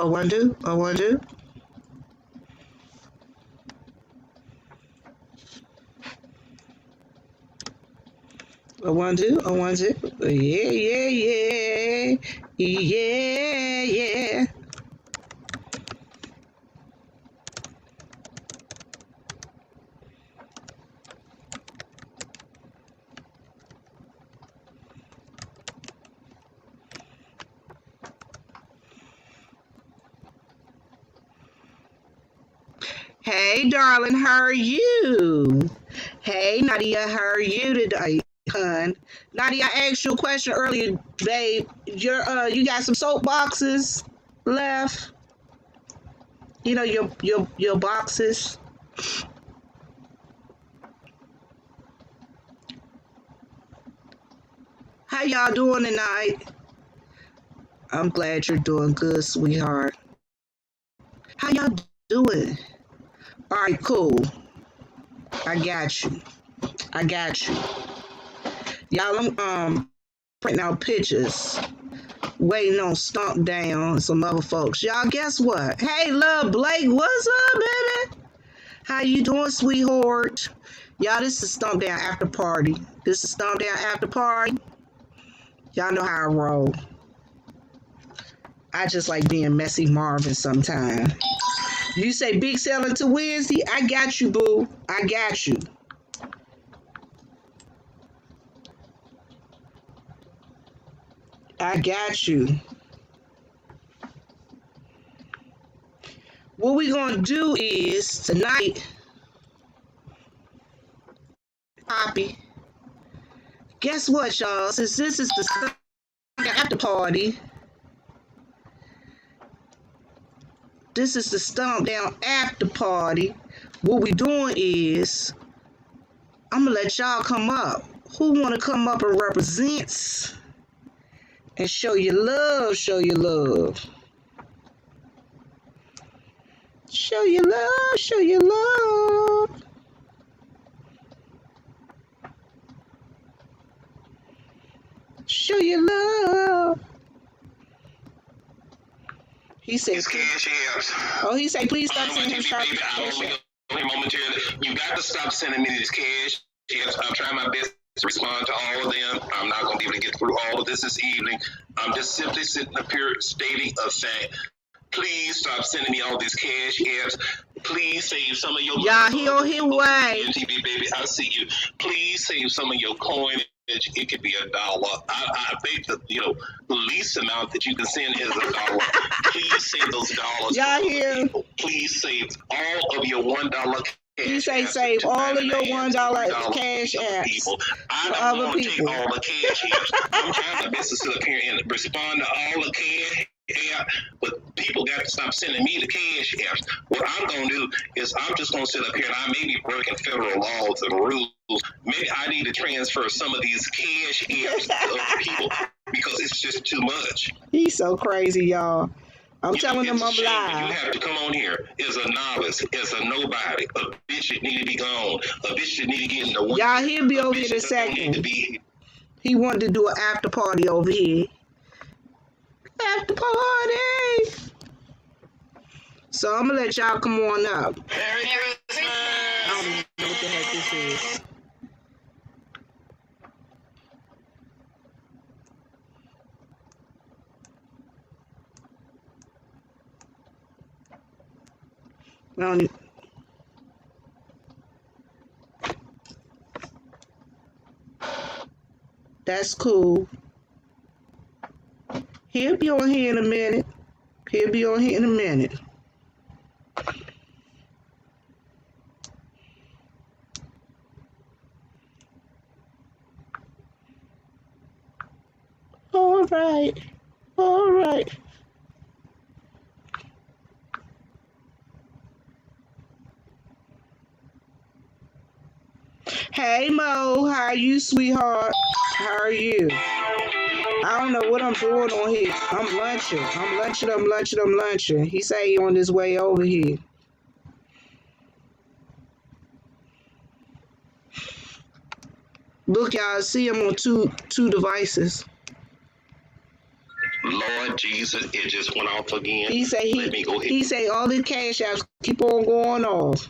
Oh, one, two. Oh, one, two. Oh, one, two. Oh, one, two. Yeah, yeah, yeah. Yeah, yeah. Hey, darling, how are you? Hey, Nadia, how are you today, hun? Nadia, I asked you a question earlier, babe. You got some soap boxes left? You know your boxes. How y'all doing tonight? I'm glad you're doing good, sweetheart. How y'all doing? All right, cool. I got you. I got you. Y'all, I'm printing out pictures, waiting on Stomp Down and some other folks. Y'all, guess what? Hey, love Blake, what's up, baby? How you doing, sweetheart? Y'all, this is Stomp Down after party. This is Stomp Down after party. Y'all know how I roll. I just like being messy Marvin sometimes. You say big selling to Wednesday? I got you, boo. I got you. I got you. What we gonna do is tonight, Poppy. Guess what, y'all? Since this is the after party, this is the Stomp Down after party. What we doing is I'm gonna let y'all come up. Who wanna come up and represents and show your love? Show your love. Show your love. Show your love. Show your love. He said, it's cash apps. Oh, he said, please stop sending him cash momentarily. You got to stop sending me these cash apps. I'm trying my best to respond to all of them. I'm not going to be able to get through all of this evening. I'm just simply sitting up here stating a fact. Please stop sending me all these cash apps. Please save some of your y'all, he on his way. TV, baby, I see you. Please save some of your coin. It could be $1. I think the least amount that you can send is $1. Please save those dollars. Y'all hear? Please save all of your $1 cash. You say save all of your $1 cash apps. I don't want to take all the cash apps. I'm trying my best to sit up here and respond to all the cash apps, but people got to stop sending me the cash apps. What I'm going to do is I'm just going to sit up here and I may be breaking federal laws and rules. Maybe I need to transfer some of these cash apps to other people because it's just too much. He's so crazy, y'all. I'm telling him I'm live. You have to come on here as a novice, as a nobody, a bitch that need to be gone, a bitch that need to get in the way. Y'all, he'll be over here in a second. He wanted to do an after party over here. After party. So I'm gonna let y'all come on up. Merry Christmas. I don't even know what the heck this is. I don't even... That's cool. He'll be on here in a minute. He'll be on here in a minute. All right. All right. Hey, Mo. How are you, sweetheart? How are you? I don't know what I'm doing on here. I'm lunching. He say he on his way over here. Look, y'all, see him on two devices. Lord Jesus, it just went off again. He say Let me go ahead. he say all the cash apps keep on going off.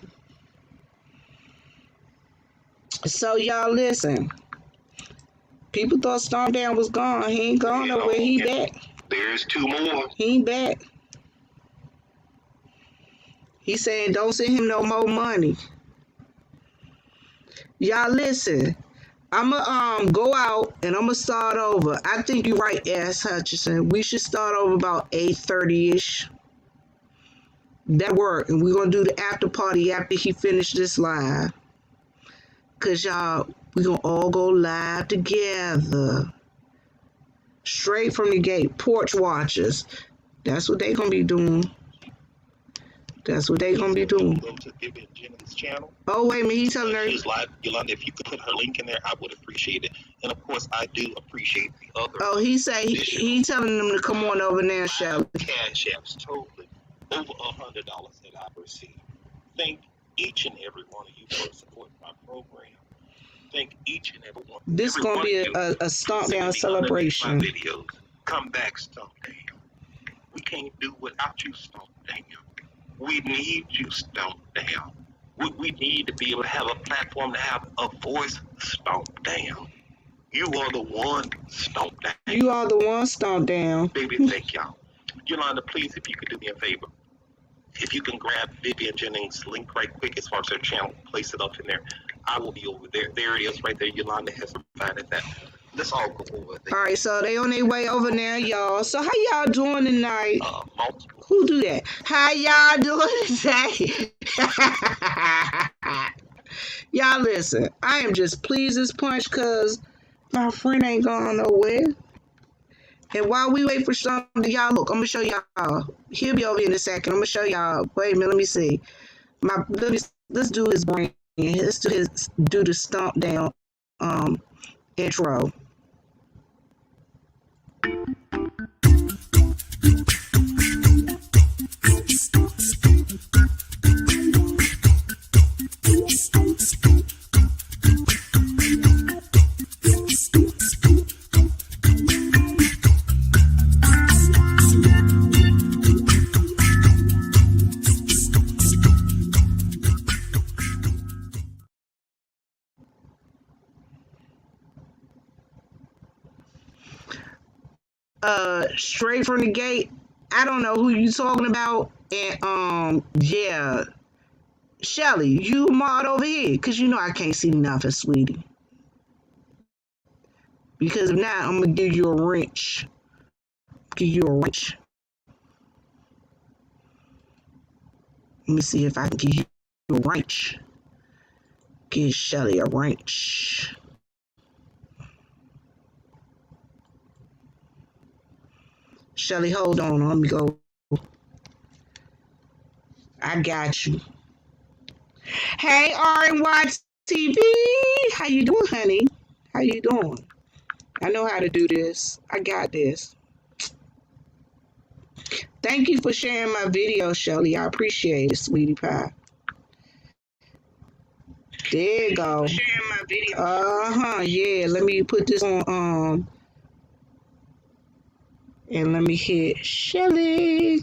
So y'all listen. People thought Stomp Down was gone. He ain't gone nowhere. He back. There's two more. He ain't back. He saying don't send him no more money. Y'all listen. I'ma go out and I'ma start over. I think you're right, S. Hutchinson. We should start over about 8:30ish. That work, and we're gonna do the after party after he finished this live. Cause y'all, we gonna all go live together. Straight from the gate. Porch watchers. That's what they gonna be doing. That's what they gonna be doing. Go to Vivian Jennings' channel. Oh wait a minute, he's telling her. She's live. Yolanda, if you could put her link in there, I would appreciate it. And of course, I do appreciate the other. Oh, he telling them to come on over there, Shelly. Cash apps totally over $100 that I've received. Thank each and every one of you for supporting my program. Thank each and every one. This is gonna be a Stomp Down celebration. Videos. Come back, Stomp Down. We can't do without you, Stomp Down. We need you, Stomp Down. We need to be able to have a platform to have a voice. Stomp Down. You are the one, Stomp Down. You are the one, Stomp Down. Baby, thank y'all. Yolanda, please, if you could do me a favor. If you can grab Vivian Jennings' link right quick as far as her channel, place it up in there. I will be over there. There it is right there. Yolanda has provided that. Let's all go over there. All right, so they on their way over there, y'all. So how y'all doing tonight? Multiple. Who do that? How y'all doing today? Y'all listen, I am just pleased as punch because my friend ain't going nowhere. And while we wait for something, y'all look, I'm going to show y'all. He'll be over here in a second. I'm going to show y'all. Wait a minute, let me see. Let's do his brain. Let's do the Stomp Down intro. Straight from the gate. I don't know who you talking about. And yeah. Shelly, you mod over here. Cause you know I can't see nothing, sweetie. Because if not, I'm gonna give you a wrench. Give you a wrench. Let me see if I can give you a wrench. Give Shelly a wrench. Shelly, hold on. Let me go. I got you. Hey, RNY TV. How you doing, honey? How you doing? I know how to do this. I got this. Thank you for sharing my video, Shelly. I appreciate it, sweetie pie. There you go. Sharing my video. Yeah. Let me put this on. And let me hit Shelly.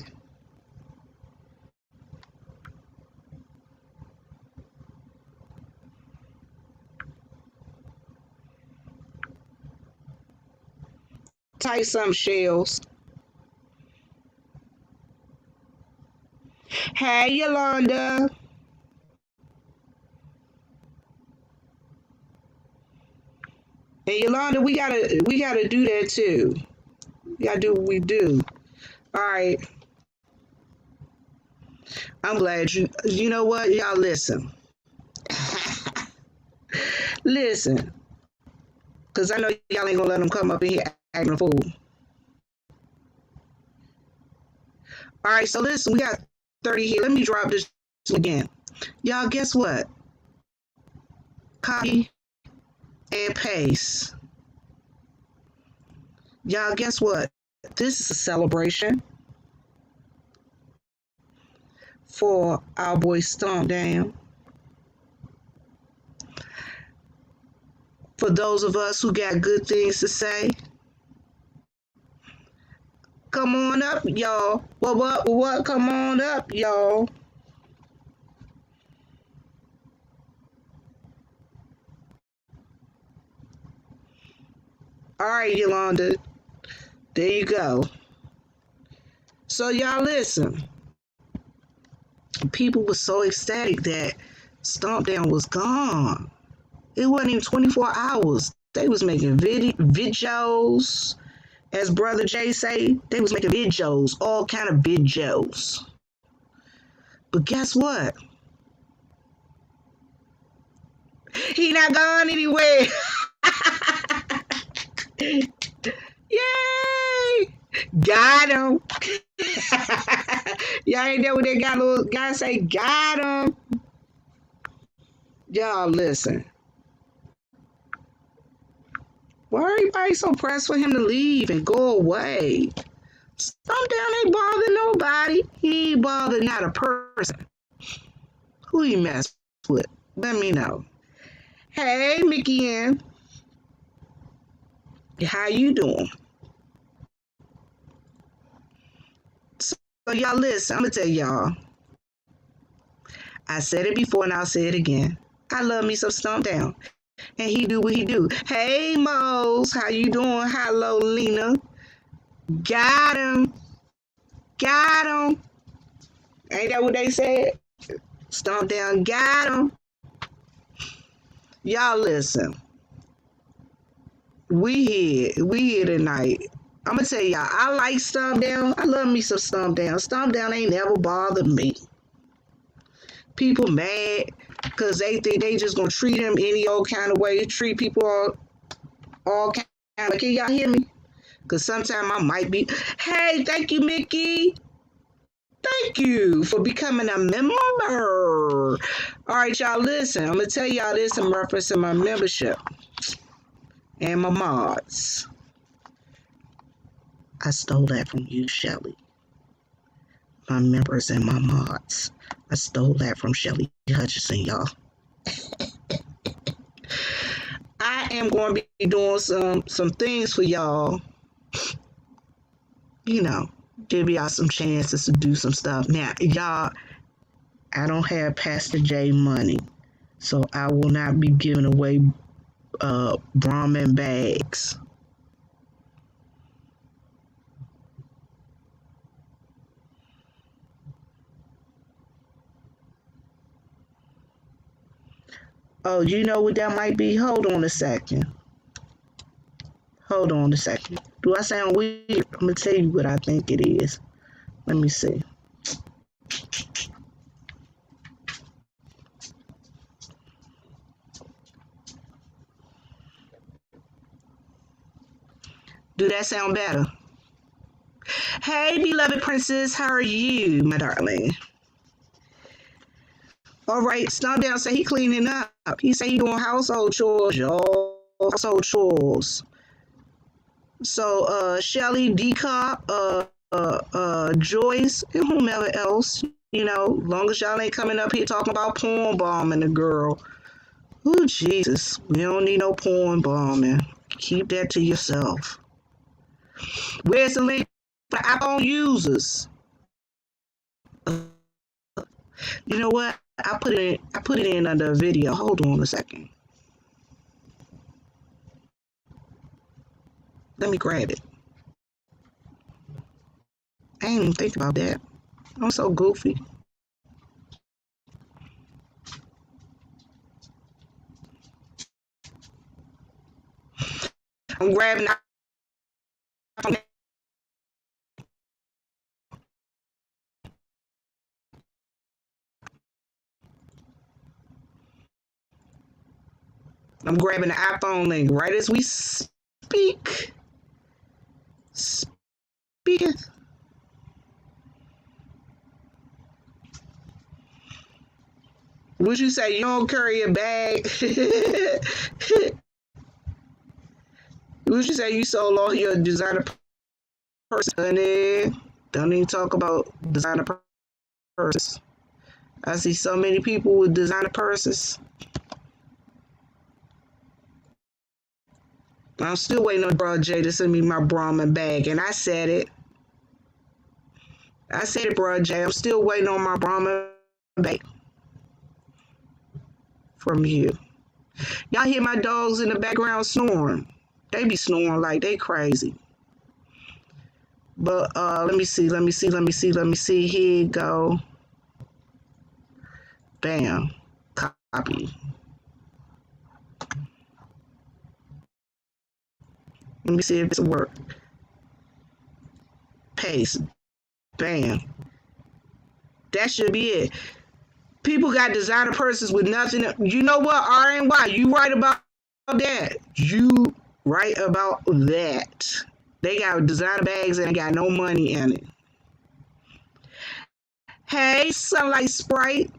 Type some shells. Hey, Yolanda. And Yolanda, we gotta do that too. We gotta do what we do. All right. I'm glad you know what? Y'all listen. Listen. Because I know y'all ain't gonna let them come up in here acting a fool. All right, so listen, we got 30 here. Let me drop this again. Y'all, guess what? Copy and paste. Y'all, guess what? This is a celebration for our boy Stomp Down. For those of us who got good things to say, come on up, y'all. What? Come on up, y'all. All right, Yolanda. There you go. So y'all listen. People were so ecstatic that Stomp Down was gone. It wasn't even 24 hours. They was making videos, as Brother Jay say. They was making videos, all kind of videos. But guess what? He not gone anywhere. Yay! Got him. Y'all ain't know what that guy say? Got him. Y'all listen. Why are everybody so pressed for him to leave and go away? Stomp Down ain't bother nobody. He ain't bother not a person. Who he mess with? Let me know. Hey, Mickey Ann. How you doing? So y'all listen, I'm gonna tell y'all. I said it before and I'll say it again. I love me some Stomp Down. And he do what he do. Hey Mose, how you doing? Hello, Lena. Got him. Got him. Ain't that what they said? Stomp Down, got him. Y'all listen. We here tonight. I'm gonna tell y'all, I like Stomp Down. I love me some Stomp Down. Stomp Down ain't never bothered me. People mad because they think they just gonna treat him any old kind of way. Treat people all kind of way. Can y'all hear me? Because sometimes I might be. Hey, thank you, Mickey. Thank you for becoming a member. All right, y'all, listen. I'm going to tell y'all this in reference to my membership and my mods. I stole that from you, Shelly. My members and my mods. I stole that from Shelly Hutchison, y'all. I am going to be doing some things for y'all. You know, give y'all some chances to do some stuff. Now, y'all, I don't have Pastor J money, so I will not be giving away Brahmin bags. Oh, you know what that might be? Hold on a second. Hold on a second. Do I sound weird? I'm going to tell you what I think it is. Let me see. Do that sound better? Hey, beloved princess, how are you, my darling? All right, Stomp Down say he cleaning up. He say he doing household chores, y'all. Household chores. So, Shelly, Decop, Joyce, and whomever else, you know, long as y'all ain't coming up here talking about porn bombing the girl. Oh, Jesus. We don't need no porn bombing. Keep that to yourself. Where's the link for iPhone users? You know what? I put it in under a video. Hold on a second. Let me grab it. I ain't even think about that. I'm so goofy. I'm grabbing I'm grabbing the iPhone link right as we speak. Speaketh. Would you say you don't carry a bag? Would you say you so low your designer person? Don't even talk about designer purses. I see so many people with designer purses. I'm still waiting on Bro J to send me my Brahmin bag, and I said it. I said it, bro, Jay. I'm still waiting on my Brahma bait from you. Y'all hear my dogs in the background snoring. They be snoring like they crazy. But let me see. Here you go. Bam. Copy. Let me see if it's work. Paste. Bam. That should be it. People got designer purses with nothing. You know what, RNY? You right about that. You right about that. They got designer bags and they got no money in it. Hey, Sunlight Sprite.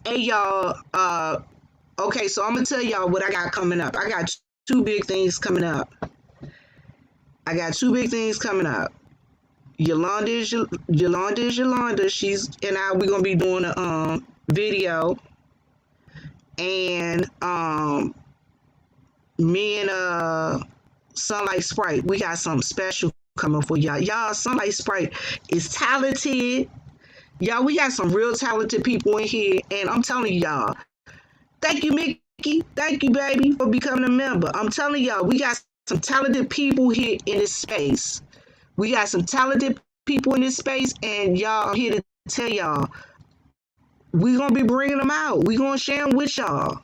Hey, y'all. Okay, so I'm gonna tell y'all what I got coming up. I got two big things coming up. Yolanda. She's and I. We're gonna be doing a video, and me and Sunlight Sprite, we got something special coming for y'all. Y'all, Sunlight Sprite is talented. Y'all, we got some real talented people in here, and I'm telling y'all, thank you, Mickey. Thank you, baby, for becoming a member. I'm telling y'all, we got some talented people here in this space. We got some talented people in this space, and y'all, I'm here to tell y'all, we're going to be bringing them out. We're going to share them with y'all.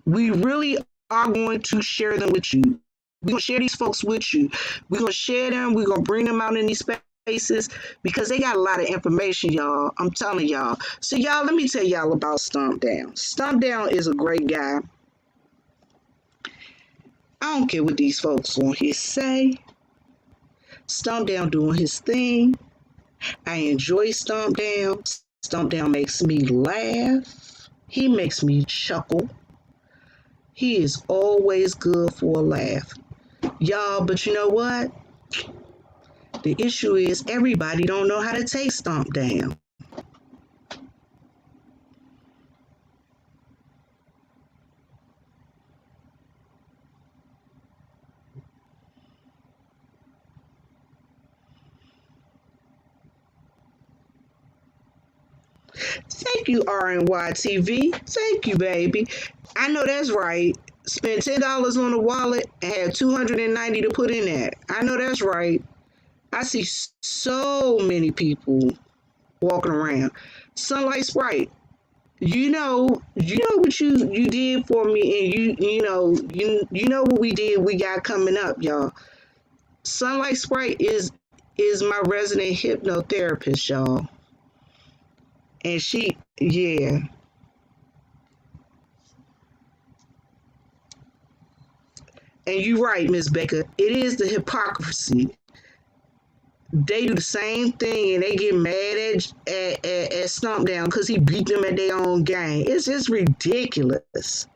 We really are going to share them with you. We're going to share these folks with you. We're going to share them. We're going to bring them out in these spaces because they got a lot of information, y'all. I'm telling y'all. So, y'all, let me tell y'all about Stomp Down. Stomp Down is a great guy. I don't care what these folks on here say. Stomp Down doing his thing. I enjoy Stomp Down. Stomp Down makes me laugh. He makes me chuckle. He is always good for a laugh. Y'all, but you know what? The issue is everybody don't know how to take Stomp Down. Thank you, RNY TV. Thank you, baby. I know that's right. Spent $10 on the wallet and had $290 to put in that. I know that's right. I see so many people walking around. Sunlight Sprite, you know what you did for me, and you know what we did. We got coming up, y'all. Sunlight Sprite is my resident hypnotherapist, y'all. And she, yeah. And you're right, Miss Baker. It is the hypocrisy. They do the same thing and they get mad at Stomp Down because he beat them at their own game. It's just ridiculous.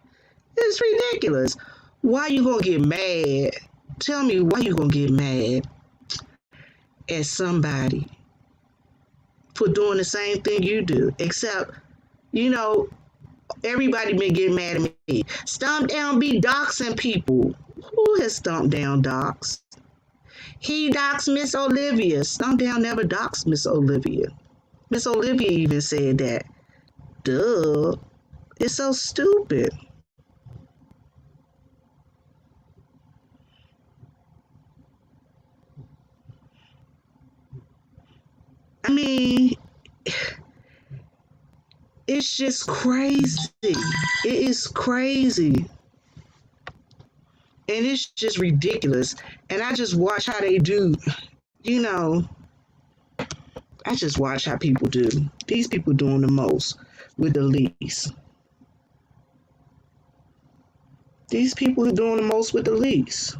It's ridiculous. Why you gonna get mad? Tell me why you gonna get mad at somebody for doing the same thing you do? Except, everybody been getting mad at me. Stomp Down be doxing people. Who has Stomp Down doxed? He doxed Miss Olivia. Stomp Down never doxed Miss Olivia. Miss Olivia even said that. Duh. It's so stupid. I mean, it's just crazy. It is crazy. And it's just ridiculous. And I just watch how they do, I just watch how people do. These people doing the most with the least. These people are doing the most with the least.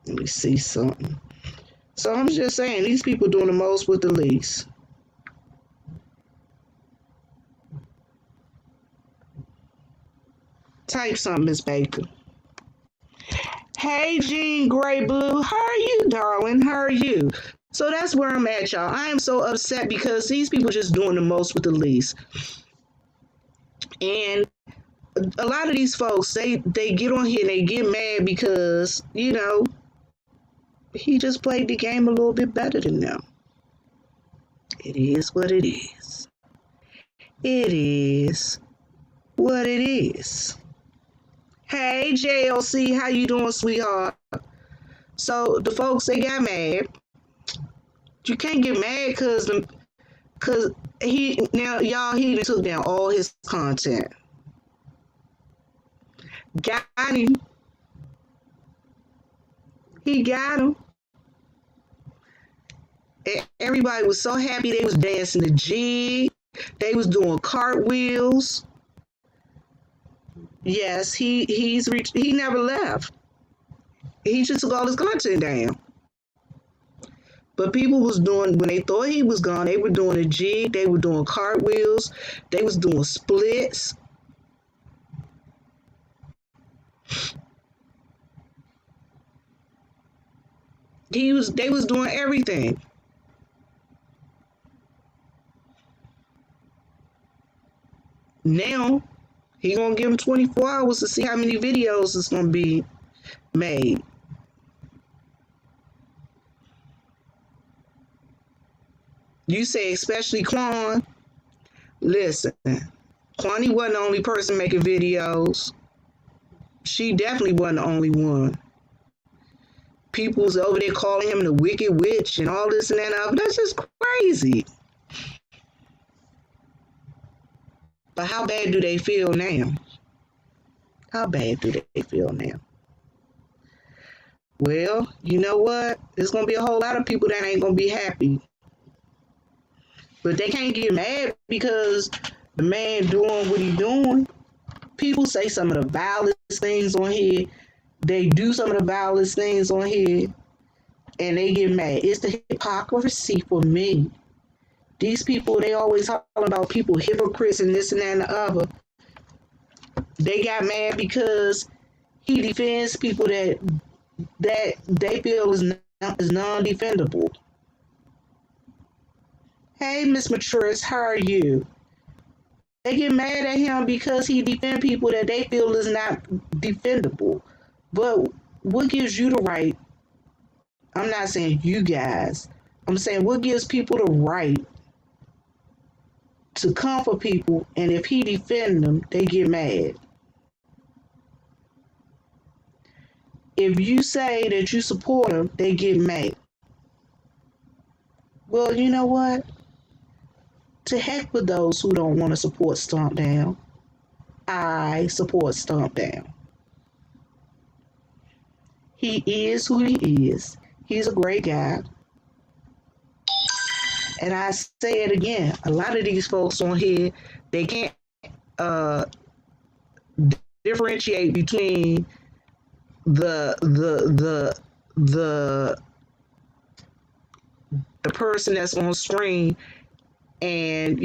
Let me see something. So I'm just saying, these people doing the most with the least. Type something, Miss Baker. Hey, Jean Grey Blue. How are you, darling? How are you? So that's where I'm at, y'all. I am so upset because these people just doing the most with the least. And a lot of these folks, they get on here and they get mad because, he just played the game a little bit better than them. It is what it is. It is what it is. Hey, JLC, how you doing, sweetheart? So the folks, they got mad. You can't get mad because he took down all his content. Got him. He got him. And everybody was so happy. They was dancing the jig. They was doing cartwheels. Yes, he never left. He just took all his content down. But people was doing, when they thought he was gone, they were doing a jig, they were doing cartwheels, they was doing splits. They was doing everything. Now, he gonna give him 24 hours to see how many videos is gonna be made. You say especially Quan. Listen, Kwani wasn't the only person making videos. She definitely wasn't the only one. People was over there calling him the Wicked Witch and all this and that. That's just crazy. But how bad do they feel now? How bad do they feel now? Well, you know what? There's going to be a whole lot of people that ain't going to be happy. But they can't get mad because the man doing what he doing. People say some of the vilest things on here. They do some of the vilest things on here. And they get mad. It's the hypocrisy for me. These people, they always talking about people hypocrites and this and that and the other. They got mad because he defends people that they feel is non-defendable. Hey, Miss Matures, how are you? They get mad at him because he defends people that they feel is not defendable. But what gives you the right? I'm not saying you guys. I'm saying what gives people the right to come for people, and if he defend them, they get mad. If you say that you support him, they get mad. Well, you know what? To heck with those who don't want to support Stomp Down. I support Stomp Down. He is who he is. He's a great guy. And I say it again, a lot of these folks on here, they can't differentiate between the person that's on screen and,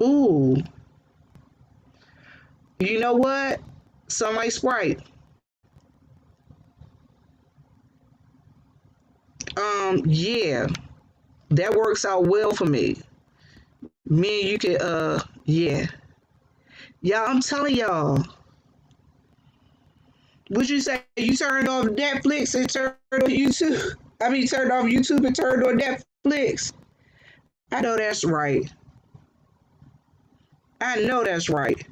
ooh, you know what? Sunlight Sprite. Yeah, that works out well for me. Me and you can, yeah. Y'all, I'm telling y'all. Would you say you turned off Netflix and turned on YouTube? I mean, turned off YouTube and turned on Netflix. I know that's right. I know that's right.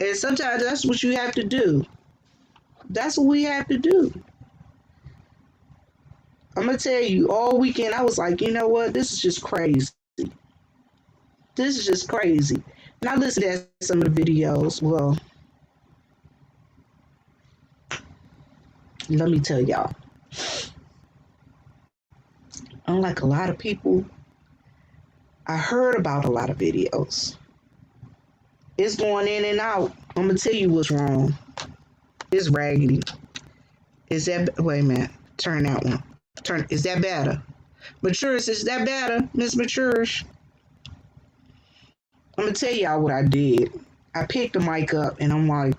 And sometimes that's what you have to do. That's what we have to do. I'm going to tell you, all weekend I was like, you know what? This is just crazy. This is just crazy. And I listened to some of the videos. Well, let me tell y'all. Unlike a lot of people, I heard about a lot of videos. It's going in and out. I'm going to tell you what's wrong. It's raggedy. Is that, wait a minute, turn that one. Is that better? Matures, is that better, Miss Matures? I'm going to tell y'all what I did. I picked the mic up and I'm like,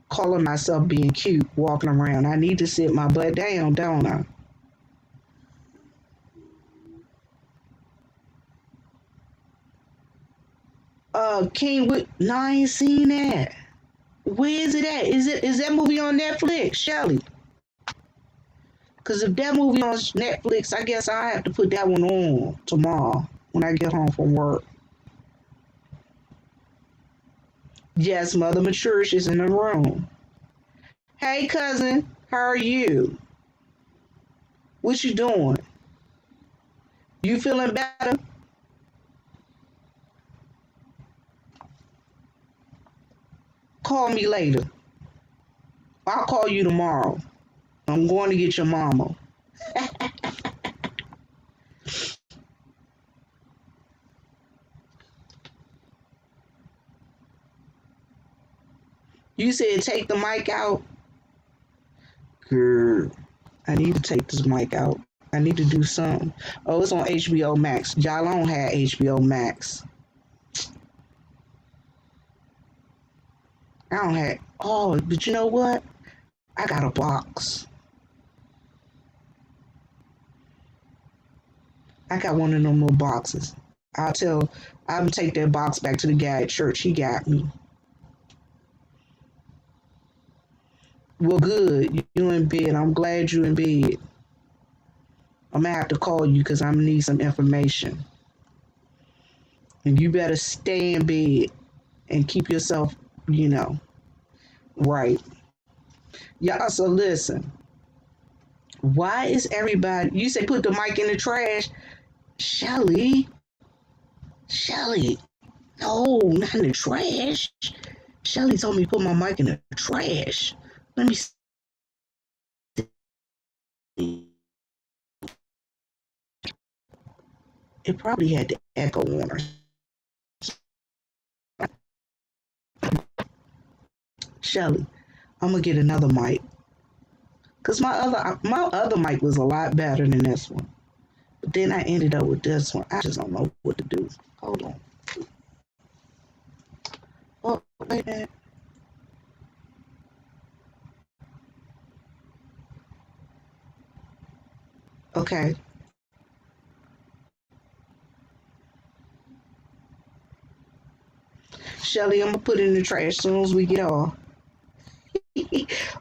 calling myself being cute, walking around. I need to sit my butt down, don't I? King, no, I ain't seen that. Where is it at? Is that movie on Netflix, Shelly? Cause if that movie on Netflix, I guess I have to put that one on tomorrow when I get home from work. Yes, Mother Maturish is in the room. Hey, cousin, how are you? What you doing? You feeling better? Call me later. I'll call you tomorrow. I'm going to get your mama. You said take the mic out? Girl, I need to take this mic out. I need to do something. Oh, it's on HBO Max. Y'all don't have HBO Max. I don't have. Oh, but you know what? I got a box. I got one of them little boxes. I'll take that box back to the guy at church. He got me. Well, good. You in bed. I'm glad you in bed. I'm gonna have to call you because I'm gonna need some information. And you better stay in bed and keep yourself, right. Y'all, so listen. Why is everybody, you say put the mic in the trash? Shelly, no, not in the trash. Shelly told me to put my mic in the trash. Let me see. It probably had the echo on her. Shelly, I'm gonna get another mic. Cause my other mic was a lot better than this one. But then I ended up with this one. I just don't know what to do. Hold on. Oh, wait a minute. Okay. Shelly, I'm gonna put it in the trash as soon as we get off.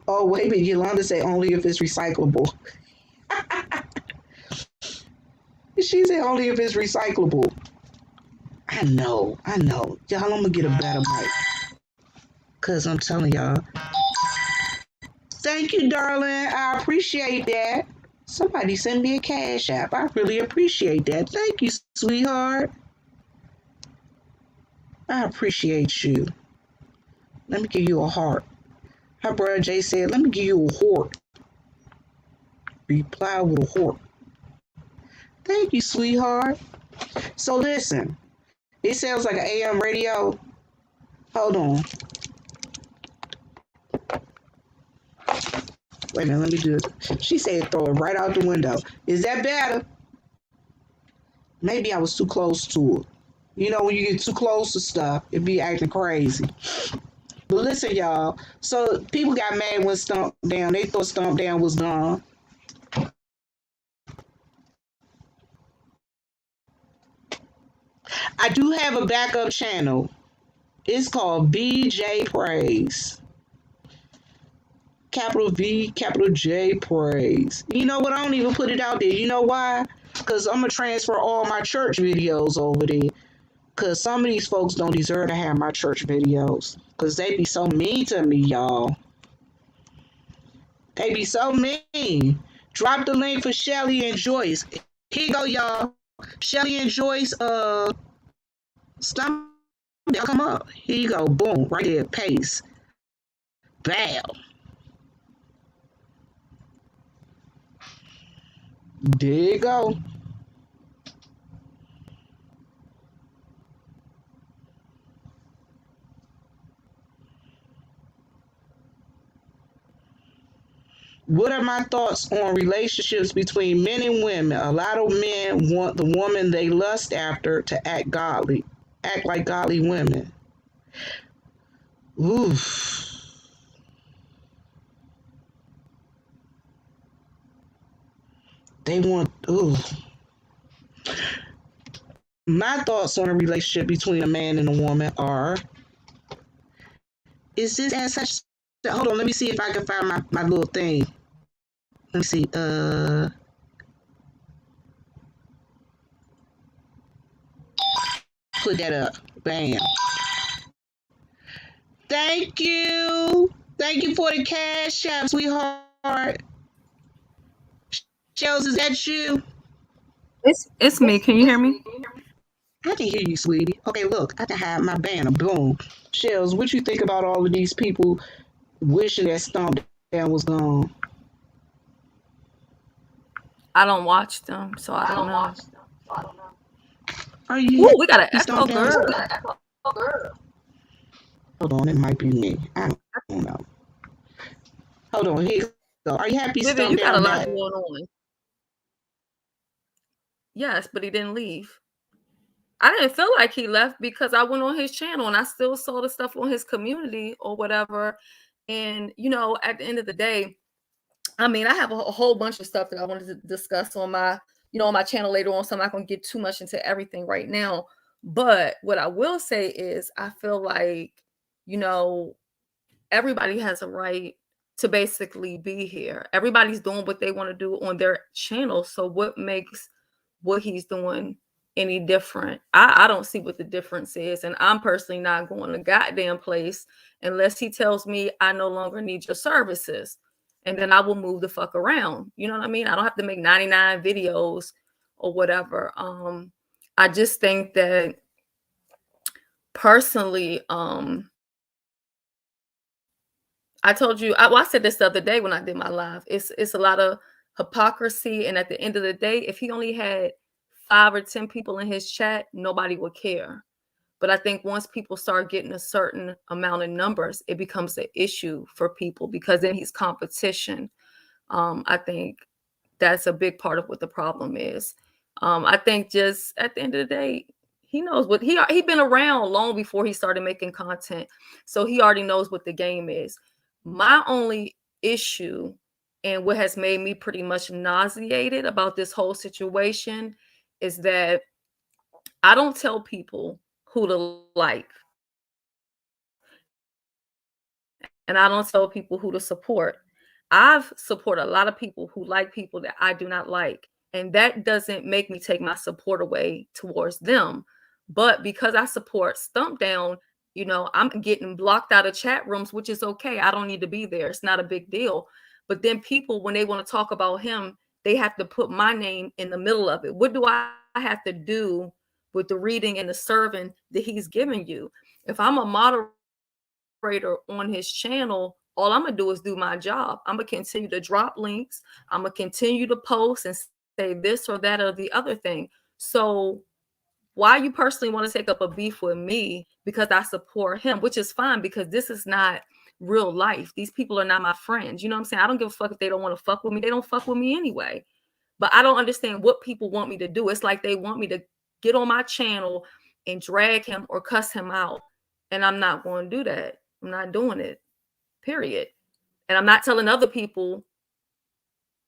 Oh, wait a minute. Yolanda said only if it's recyclable. She said only if it's recyclable. I know. Y'all, I'm gonna get a better mic. Cause I'm telling y'all. Thank you, darling. I appreciate that. Somebody send me a cash app. I really appreciate that. Thank you, sweetheart. I appreciate you. Let me give you a heart. Her brother Jay said, let me give you a heart. Reply with a heart. Thank you, sweetheart. So listen, it sounds like an AM radio. Hold on. Wait a minute, let me do it. She said throw it right out the window. Is that better? Maybe I was too close to it. You know, when you get too close to stuff, it be acting crazy. But listen, y'all. So people got mad when Stomp Down. They thought Stomp Down was gone. I do have a backup channel. It's called BJ Praise. Capital V, capital J Praise. You know what? I don't even put it out there. You know why? Because I'm going to transfer all my church videos over there. Because some of these folks don't deserve to have my church videos. Because they be so mean to me, y'all. They be so mean. Drop the link for Shelly and Joyce. Here you go, y'all. Shelly and Joyce, stop. They'll come up. Here you go. Boom. Right there. Paste. Bam. There you go. What are my thoughts on relationships between men and women? A lot of men want the woman they lust after to act godly, act like godly women. Oof. They want. Ooh. My thoughts on a relationship between a man and a woman are: is this as such? Hold on, let me see if I can find my little thing. Let me see. Put that up. Bam. Thank you. Thank you for the cash app, sweetheart. Shells, is that you? It's me. Can you hear me? I can hear you, sweetie. Okay, look, I can hide my banner. Boom. Shells, what you think about all of these people wishing that Stomp Down was gone? I don't watch them, so I don't know. Are you Ooh, we got an happy echo, Stomp Down is girl. gone? Hold on, it might be me. I don't know. Hold on, here you go. Are you happy Vivian, Stomp you got a Down lot back? going on. Yes, but he didn't leave. I didn't feel like he left because I went on his channel and I still saw the stuff on his community or whatever. And, you know, at the end of the day, I mean, I have a whole bunch of stuff that I wanted to discuss on my, you know, on my channel later on. So I'm not going to get too much into everything right now. But what I will say is I feel like, you know, everybody has a right to basically be here. Everybody's doing what they want to do on their channel. So what makes what he's doing any different? I don't see what the difference is. And I'm personally not going to goddamn place unless he tells me I no longer need your services. And then I will move the fuck around. You know what I mean? I don't have to make 99 videos or whatever. I just think that personally, I told you, I said this the other day when I did my live. It's a lot of hypocrisy, and at the end of the day, if he only had 5 or 10 people in his chat, nobody would care. But I think once people start getting a certain amount of numbers, it becomes an issue for people because then he's competition. I think that's a big part of what the problem is. I think just at the end of the day, he knows what he been around long before he started making content, so he already knows what the game is. My only issue and what has made me pretty much nauseated about this whole situation is that I don't tell people who to like, and I don't tell people who to support. I've supported a lot of people who like people that I do not like. And that doesn't make me take my support away towards them. But because I support Stump Down, you know, I'm getting blocked out of chat rooms, which is okay. I don't need to be there. It's not a big deal. But then people, when they want to talk about him, they have to put my name in the middle of it. What do I have to do with the reading and the serving that he's giving you? If I'm a moderator on his channel, all I'm gonna do is do my job. I'm gonna continue to drop links. I'm gonna continue to post and say this or that or the other thing. So why you personally want to take up a beef with me because I support him, which is fine because this is not real life. These people are not my friends. You know what I'm saying? I don't give a fuck if they don't want to fuck with me. They don't fuck with me anyway. But I don't understand what people want me to do. It's like they want me to get on my channel and drag him or cuss him out. And I'm not going to do that. I'm not doing it, period. And I'm not telling other people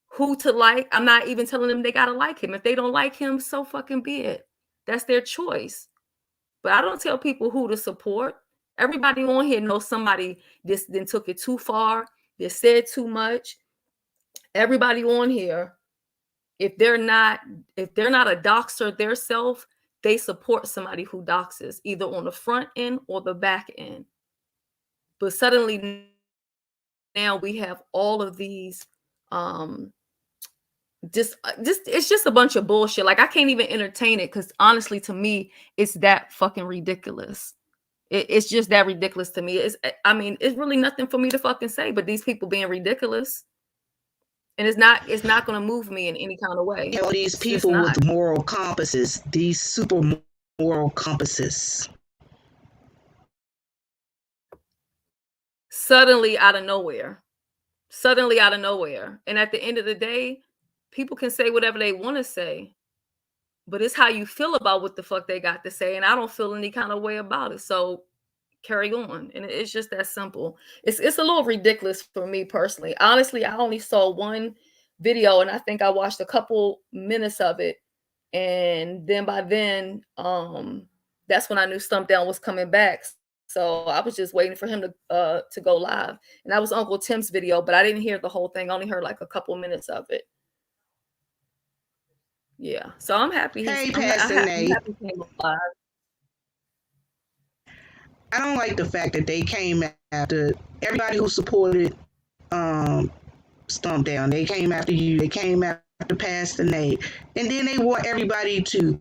who to like. I'm not even telling them they got to like him. If they don't like him, so fucking be it. That's their choice. But I don't tell people who to support. Everybody on here knows somebody this then took it too far. They said too much. Everybody on here, if they're not a doxer their self, they support somebody who doxes either on the front end or the back end. But suddenly now we have all of these just it's just a bunch of bullshit. Like I can't even entertain it because honestly, to me, it's that fucking ridiculous. It's just that ridiculous to me. I mean, it's really nothing for me to fucking say, but these people being ridiculous, and it's not going to move me in any kind of way. You know, these It's just people not. with moral compasses, these super moral compasses. Suddenly out of nowhere. And at the end of the day, people can say whatever they want to say, but it's how you feel about what the fuck they got to say. And I don't feel any kind of way about it. So carry on. And it's just that simple. It's a little ridiculous for me personally. Honestly, I only saw one video, and I think I watched a couple minutes of it, and then by then, that's when I knew Stump Down was coming back. So I was just waiting for him to go live, and that was Uncle Tim's video, but I didn't hear the whole thing. I only heard like a couple minutes of it. Yeah, so I'm happy. Hey, Pastor Nate. Happy he came live. I don't like the fact that they came after everybody who supported Stomp Down. They came after you. They came after Pastor Nate, and then they want everybody to.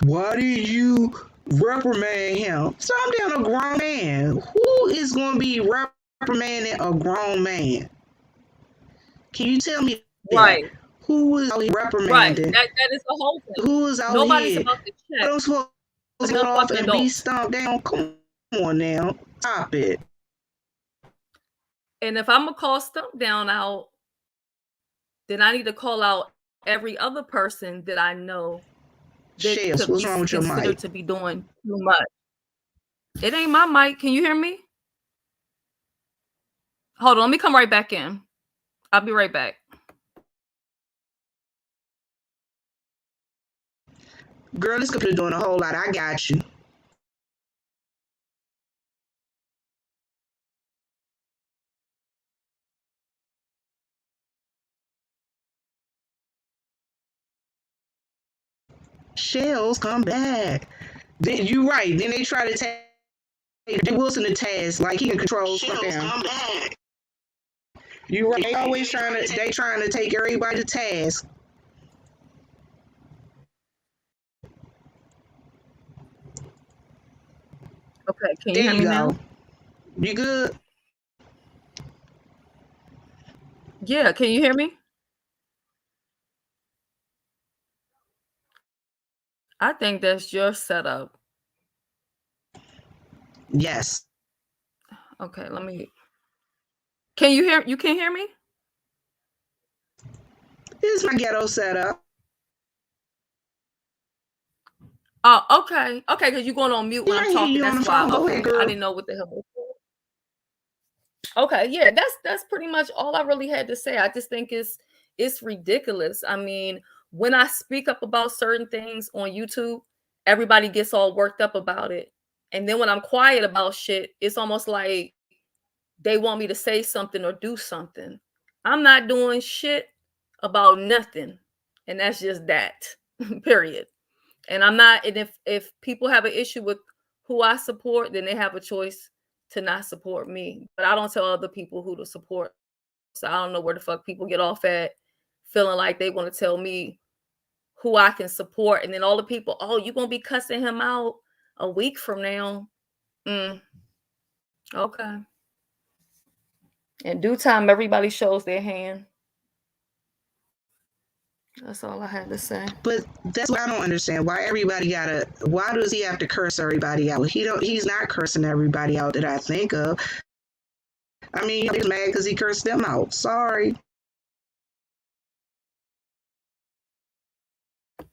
Why did you reprimand him? Stomp Down a grown man. Who is going to be reprimanding a grown man? Can you tell me that? Right. Who is reprimanding? Right. That is the whole thing. Who is out Nobody's here? about to check. Those supposed to go off and be stomped down. Come on now. Stop it. And if I'm going to call Stump Down out, then I need to call out every other person that I know that Shells, what's wrong with your mic? To be doing too much. It ain't my mic. Can you hear me? Hold on. Let me come right back in. I'll be right back. Girl, this computer doing a whole lot. I got you. Shells, come back. Then you right. Then they try to take Wilson to task like he can control Shells, come back. You right. They always trying to take everybody to task. Okay, can you hear me now? You good? Yeah, can you hear me? I think that's your setup. Yes. Okay, let me. Can you hear? You can't hear me? This is my ghetto setup. Oh, okay. Okay, because you're going on mute when I'm talking. That's why. Okay, I didn't know what the hell. Okay, yeah, that's pretty much all I really had to say. I just think it's ridiculous. I mean, when I speak up about certain things on YouTube, everybody gets all worked up about it. And then when I'm quiet about shit, it's almost like they want me to say something or do something. I'm not doing shit about nothing. And that's just that. Period. And I'm not, and if people have an issue with who I support, then they have a choice to not support me. But I don't tell other people who to support. So I don't know where the fuck people get off at feeling like they want to tell me who I can support. And then all the people, oh, you're going to be cussing him out a week from now. Okay. In due time, everybody shows their hand. That's all I had to say. But that's what I don't understand. Why does he have to curse everybody out? He's not cursing everybody out that I think of. I mean, he's mad because he cursed them out. Sorry.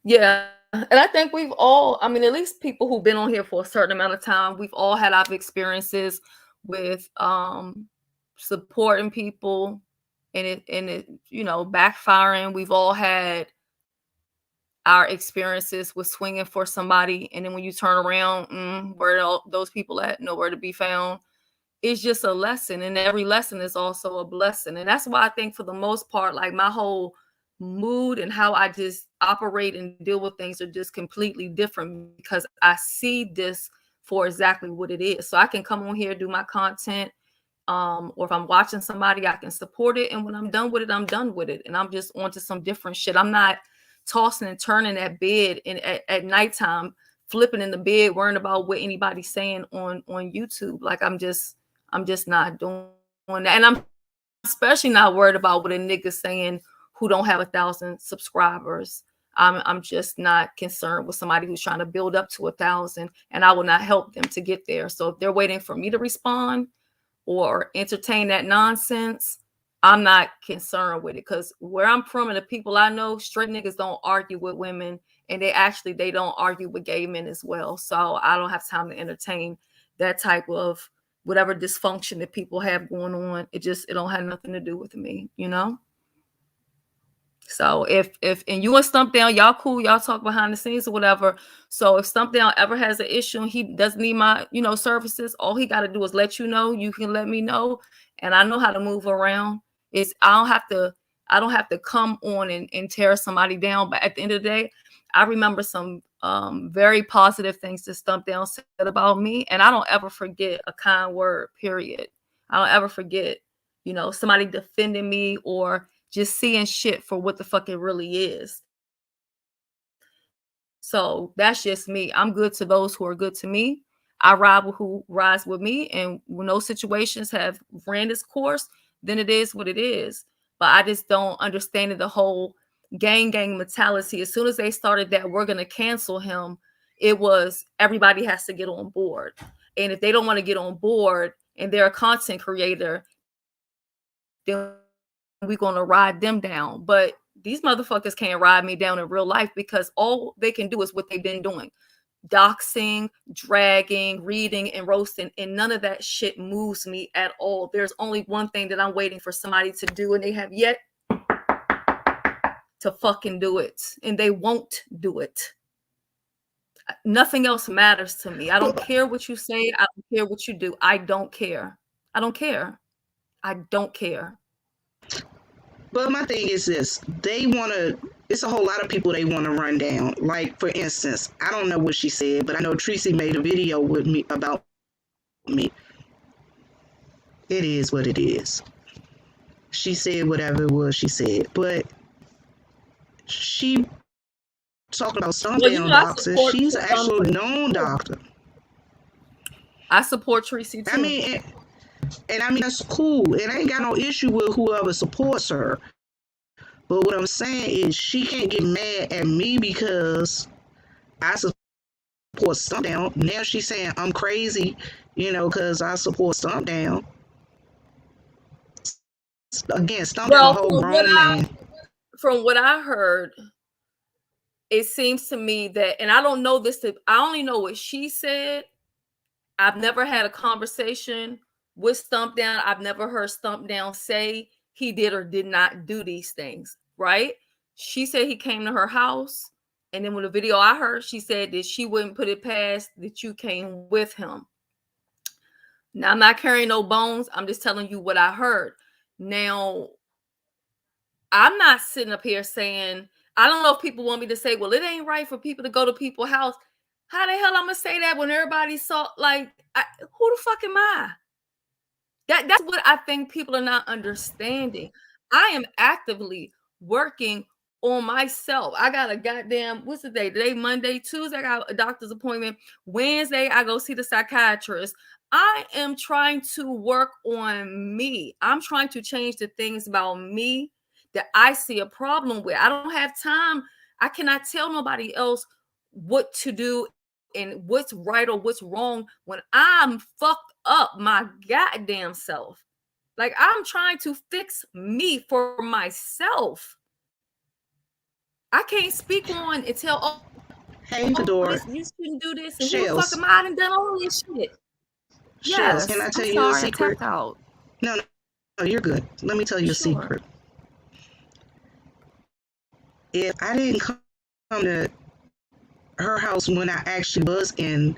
Yeah. And I think we've all, I mean, at least people who've been on here for a certain amount of time, we've all had our experiences with supporting people and it, you know, backfiring. We've all had our experiences with swinging for somebody, and then when you turn around, where are those people at? Nowhere to be found. It's just a lesson, and every lesson is also a blessing. And that's why I think for the most part, like my whole mood and how I just operate and deal with things are just completely different because I see this for exactly what it is. So I can come on here, do my content, or if I'm watching somebody, I can support it. And when I'm done with it, I'm done with it. And I'm just onto some different shit. I'm not tossing and turning that bed and at nighttime, flipping in the bed, worrying about what anybody's saying on YouTube. Like I'm just not doing that. And I'm especially not worried about what a nigga saying who don't have 1,000 subscribers. I'm just not concerned with somebody who's trying to build up to 1,000, and I will not help them to get there. So if they're waiting for me to respond or entertain that nonsense, I'm not concerned with it, because where I'm from and the people I know, straight niggas don't argue with women, and they don't argue with gay men as well. So I don't have time to entertain that type of whatever dysfunction that people have going on. It don't have nothing to do with me, you know? So if and you and Stump Down, y'all cool, y'all talk behind the scenes or whatever. So if Stump Down ever has an issue and he doesn't need my, services, all he got to do is let you know. You can let me know, and I know how to move around. I don't have to come on and tear somebody down. But at the end of the day, I remember some very positive things that Stump Down said about me, and I don't ever forget a kind word. Period. I don't ever forget, somebody defending me or just seeing shit for what the fuck it really is. So that's just me. I'm good to those who are good to me. I ride with who rides with me. And when those situations have ran its course, then it is what it is. But I just don't understand the whole gang mentality. As soon as they started that we're going to cancel him, it was everybody has to get on board. And if they don't want to get on board and they're a content creator, then we're going to ride them down. But these motherfuckers can't ride me down in real life because all they can do is what they've been doing. Doxing, dragging, reading, and roasting. And none of that shit moves me at all. There's only one thing that I'm waiting for somebody to do, and they have yet to fucking do it. And they won't do it. Nothing else matters to me. I don't care what you say. I don't care what you do. I don't care. I don't care. I don't care. But my thing is this, it's a whole lot of people they want to run down. Like, for instance, I don't know what she said, but I know Tracy made a video with me about me. It is what it is. She said whatever it was she said, but she talking about Stomp Down doctors. She's an actual known doctor. I support Tracy too. I mean, that's cool. And I ain't got no issue with whoever supports her. But what I'm saying is she can't get mad at me because I support Stomp Down. Now she's saying I'm crazy, because I support Stomp Down. Again, Stomp Down a whole grown man. From what I heard, it seems to me that, and I don't know this, I only know what she said. I've never had a conversation with Stomp Down. I've never heard Stomp Down say he did or did not do these things, right? She said he came to her house. And then with the video I heard, she said that she wouldn't put it past that you came with him. Now, I'm not carrying no bones. I'm just telling you what I heard. Now, I'm not sitting up here saying, I don't know if people want me to say, well, it ain't right for people to go to people's house. How the hell I'm going to say that when everybody saw, who the fuck am I? That's what I think people are not understanding. I am actively working on myself. I got a goddamn, what's the day? Today, Monday, Tuesday, I got a doctor's appointment. Wednesday, I go see the psychiatrist. I am trying to work on me. I'm trying to change the things about me that I see a problem with. I don't have time. I cannot tell nobody else what to do and what's right or what's wrong when I'm fucked up my goddamn self. I'm trying to fix me for myself. I can't speak on and tell, hey, Fedora, you shouldn't do this. And who the fuck am I and done all this shit? Yes. Can I tell you a secret? No, you're good. Let me tell you a secret. If I didn't come to her house when I actually was in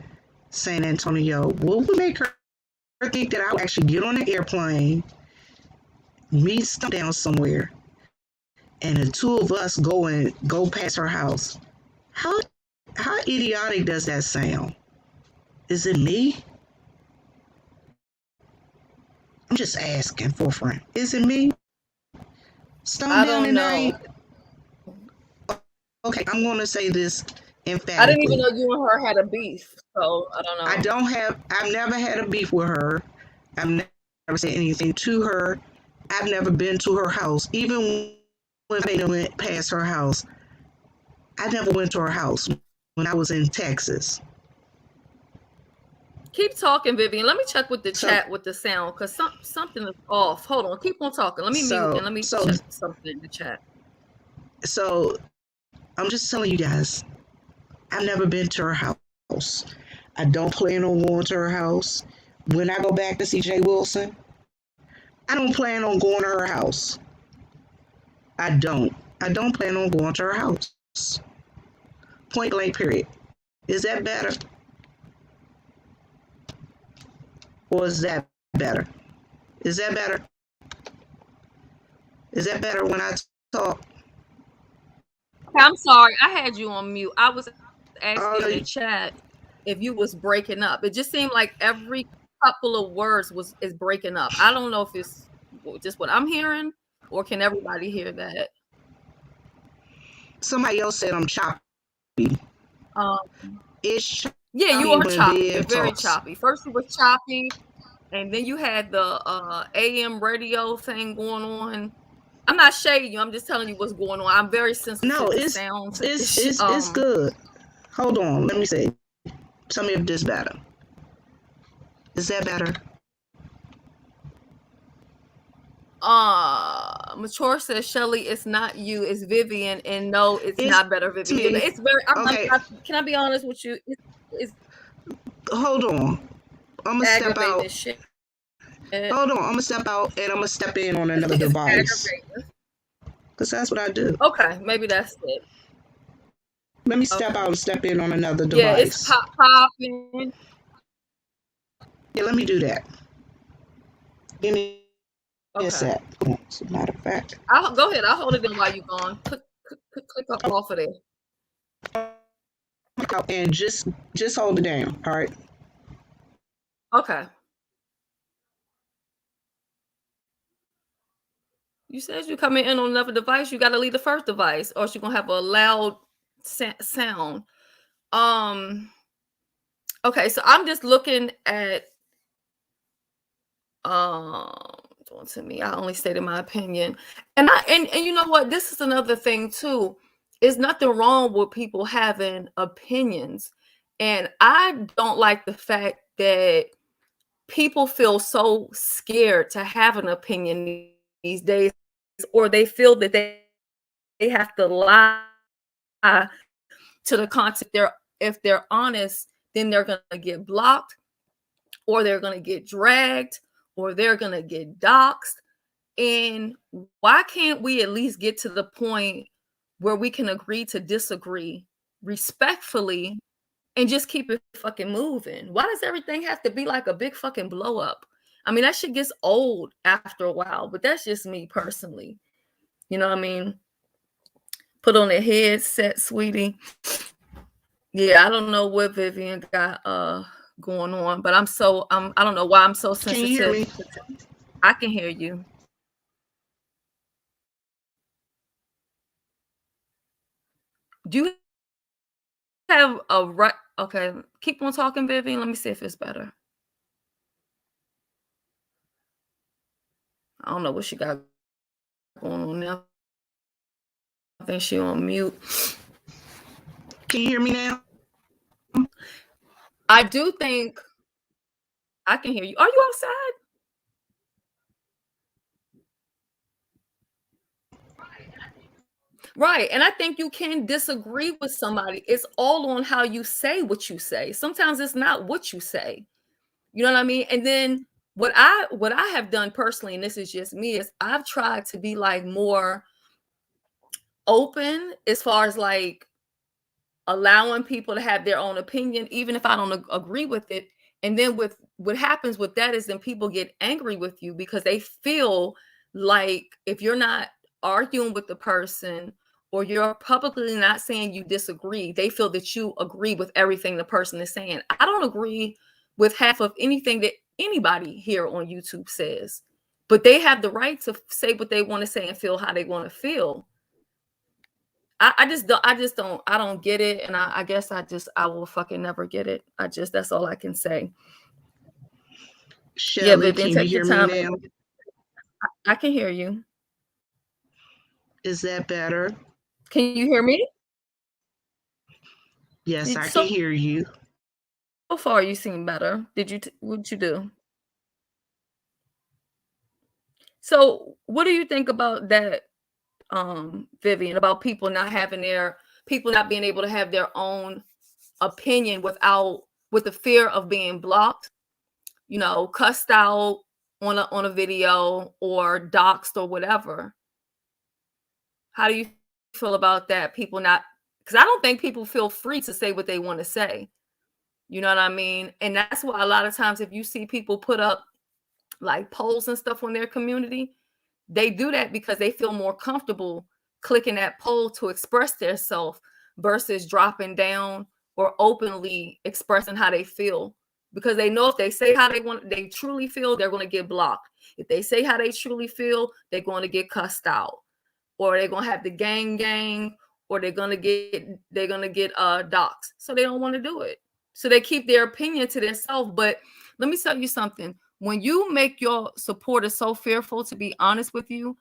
San Antonio, what would make her think that I would actually get on an airplane, meet Stomp Down somewhere, and the two of us go past her house? How idiotic does that sound? Is it me? I'm just asking for a friend. Is it me? Stomp Down and I. Okay, I'm going to say this emphatically. I didn't even know you and her had a beef, so I don't know. I've never had a beef with her. I've never said anything to her. I've never been to her house. Even when they went past her house, I never went to her house when I was in Texas. Keep talking, Vivian. Let me check with the chat with the sound because something is off. Hold on. Keep on talking. Let me mute and let me check something in the chat. So I'm just telling you guys, I've never been to her house. I don't plan on going to her house. When I go back to see Jay Wilson, I don't plan on going to her house. I don't. I don't plan on going to her house. Point blank, period. Is that better? Or is that better? Is that better? Is that better when I talk? I'm sorry, I had you on mute. I was asking in Oh, the chat if you was breaking up. It just seemed like every couple of words is breaking up. I don't know if it's just what I'm hearing, or can everybody hear that? somebody else said I'm choppy. Um, It's choppy yeah, you are when choppy. You're Viv very talks. choppy. First you were choppy, and then you had the AM radio thing going on. I'm not shading you. I'm just telling you what's going on. I'm very sensitive No, to it's sounds. it's it's it's good. Hold on, let me see. Tell me if this better. Is that better? Mature says, Shelly, it's not you, it's Vivian, and no, it's It's not better, Vivian. me. It's very. Okay, Can I be honest with you? It's hold on. I'm gonna step aggravating out. as shit. Hold on, I'm gonna step out and I'm gonna step in on another It's device. aggravating. Cause that's what I do. Okay, maybe that's it. Let me step out and step in on another Yeah, it's device. popping. Yeah, let me do that. Give me a Okay, sec. As a matter of fact. I'll go ahead. I'll hold it in while you're gone. Click up off of there. And just hold it down. All right. Okay. You said you're coming in on another device. You got to leave the first device, or you're gonna have a loud sound. Okay, so I'm just looking at doing to me. I only stated my opinion. And you know what? This is another thing too. There's nothing wrong with people having opinions. And I don't like the fact that people feel so scared to have an opinion these days, or they feel that they have to lie to the content. If they're honest, then they're gonna get blocked, or they're gonna get dragged, or they're gonna get doxxed. And why can't we at least get to the point where we can agree to disagree respectfully and just keep it fucking moving? Why does everything have to be like a big fucking blow up? I mean, that shit gets old after a while, but that's just me personally. You know what I mean? Put on a headset, sweetie. Yeah, I don't know what Vivian got going on, but I don't know why I'm so sensitive. Can you hear me? I can hear you. Do you have a right? Okay, keep on talking, Vivian. Let me see if it's better. I don't know what she got going on now. I think she on mute. Can you hear me now? I do think I can hear you. Are you outside? Right. And I think you can disagree with somebody. It's all on how you say what you say. Sometimes it's not what you say. You know what I mean? And then what I have done personally, and this is just me, is I've tried to be like more open as far as like allowing people to have their own opinion, even if I don't agree with it. And then with what happens with that is then people get angry with you because they feel like if you're not arguing with the person, or you're publicly not saying you disagree, they feel that you agree with everything the person is saying. I don't agree with half of anything that anybody here on YouTube says, but they have the right to say what they want to say and feel how they want to feel. I don't get it. And I guess I will fucking never get it. That's all I can say. Yeah, Shelly, Vivian, can you take your hear me time. now? I can hear you. Is that better? Can you hear me? Yes, I can hear you. So far, you seem better. What'd you do? So what do you think about that, Vivian, about people not being able to have their own opinion with the fear of being blocked, cussed out on a video or doxxed or whatever? How do you feel about that? People not, because I don't think people feel free to say what they want to say. You know what I mean? And that's why a lot of times if you see people put up like polls and stuff on their community, they do that because they feel more comfortable clicking that poll to express themselves versus dropping down or openly expressing how they feel. Because they know if they say how they truly feel, they're going to get blocked. If they say how they truly feel, they're going to get cussed out, or they're going to have the gang, or they're going to get doxxed. So they don't want to do it. So they keep their opinion to themselves. But let me tell you something. When you make your supporters so fearful to be honest with you,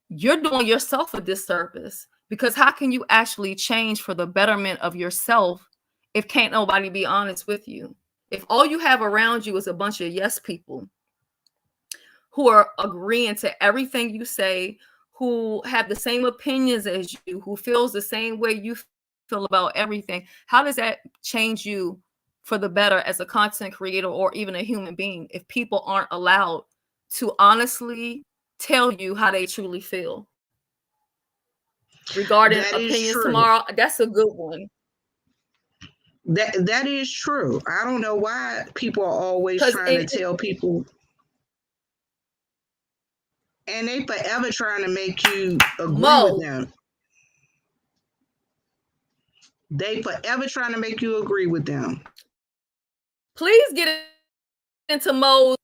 you're doing yourself a disservice, because how can you actually change for the betterment of yourself if can't nobody be honest with you? If all you have around you is a bunch of yes people who are agreeing to everything you say, who have the same opinions as you, who feels the same way you feel about everything, how does that change you for the better as a content creator or even a human being if people aren't allowed to honestly tell you how they truly feel regarding That is opinions true. tomorrow? That's a good one. That is true. I don't know why people are always Because trying to tell people, and they forever trying to make you agree with them. They forever trying to make you agree with them. Please get into Mo.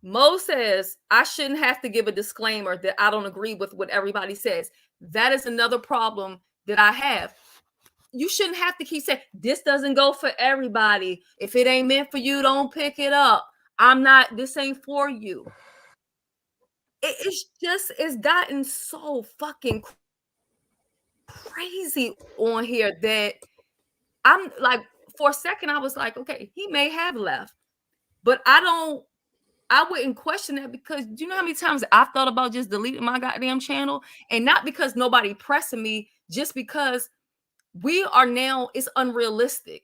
Mo says, I shouldn't have to give a disclaimer that I don't agree with what everybody says. That is another problem that I have. You shouldn't have to keep saying, this doesn't go for everybody. If it ain't meant for you, don't pick it up. This ain't for you. It's gotten so fucking crazy on here that I'm like, for a second, I was like, okay, he may have left, but I wouldn't question that, because do you know how many times I've thought about just deleting my goddamn channel? And not because nobody pressing me, just because we are now, it's unrealistic.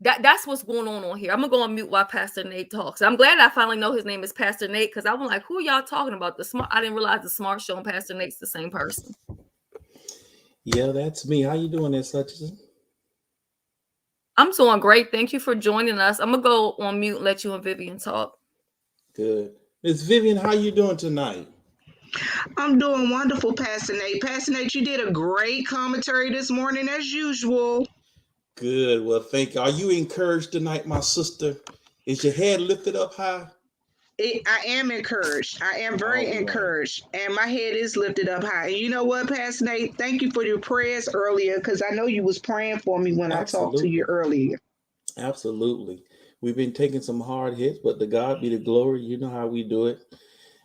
That's what's going on here. I'm gonna go on mute while Pastor Nate talks. I'm glad I finally know his name is Pastor Nate, because I was like, who are y'all talking about? I didn't realize the Smart Show and Pastor Nate's the same person. Yeah, that's me. How you doing there, Hutchinson? I'm doing great. Thank you for joining us. I'm gonna go on mute and let you and Vivian talk. Good. Miss Vivian, how you doing tonight? I'm doing wonderful, Pastor Nate. Pastor Nate, you did a great commentary this morning as usual. Good. Well, thank you. Are you encouraged tonight, my sister? Is your head lifted up high? I am encouraged. I am very encouraged. And my head is lifted up high. And you know what, Pastor Nate? Thank you for your prayers earlier, because I know you was praying for me when I talked to you earlier. Absolutely. We've been taking some hard hits, but to God be the glory. You know how we do it.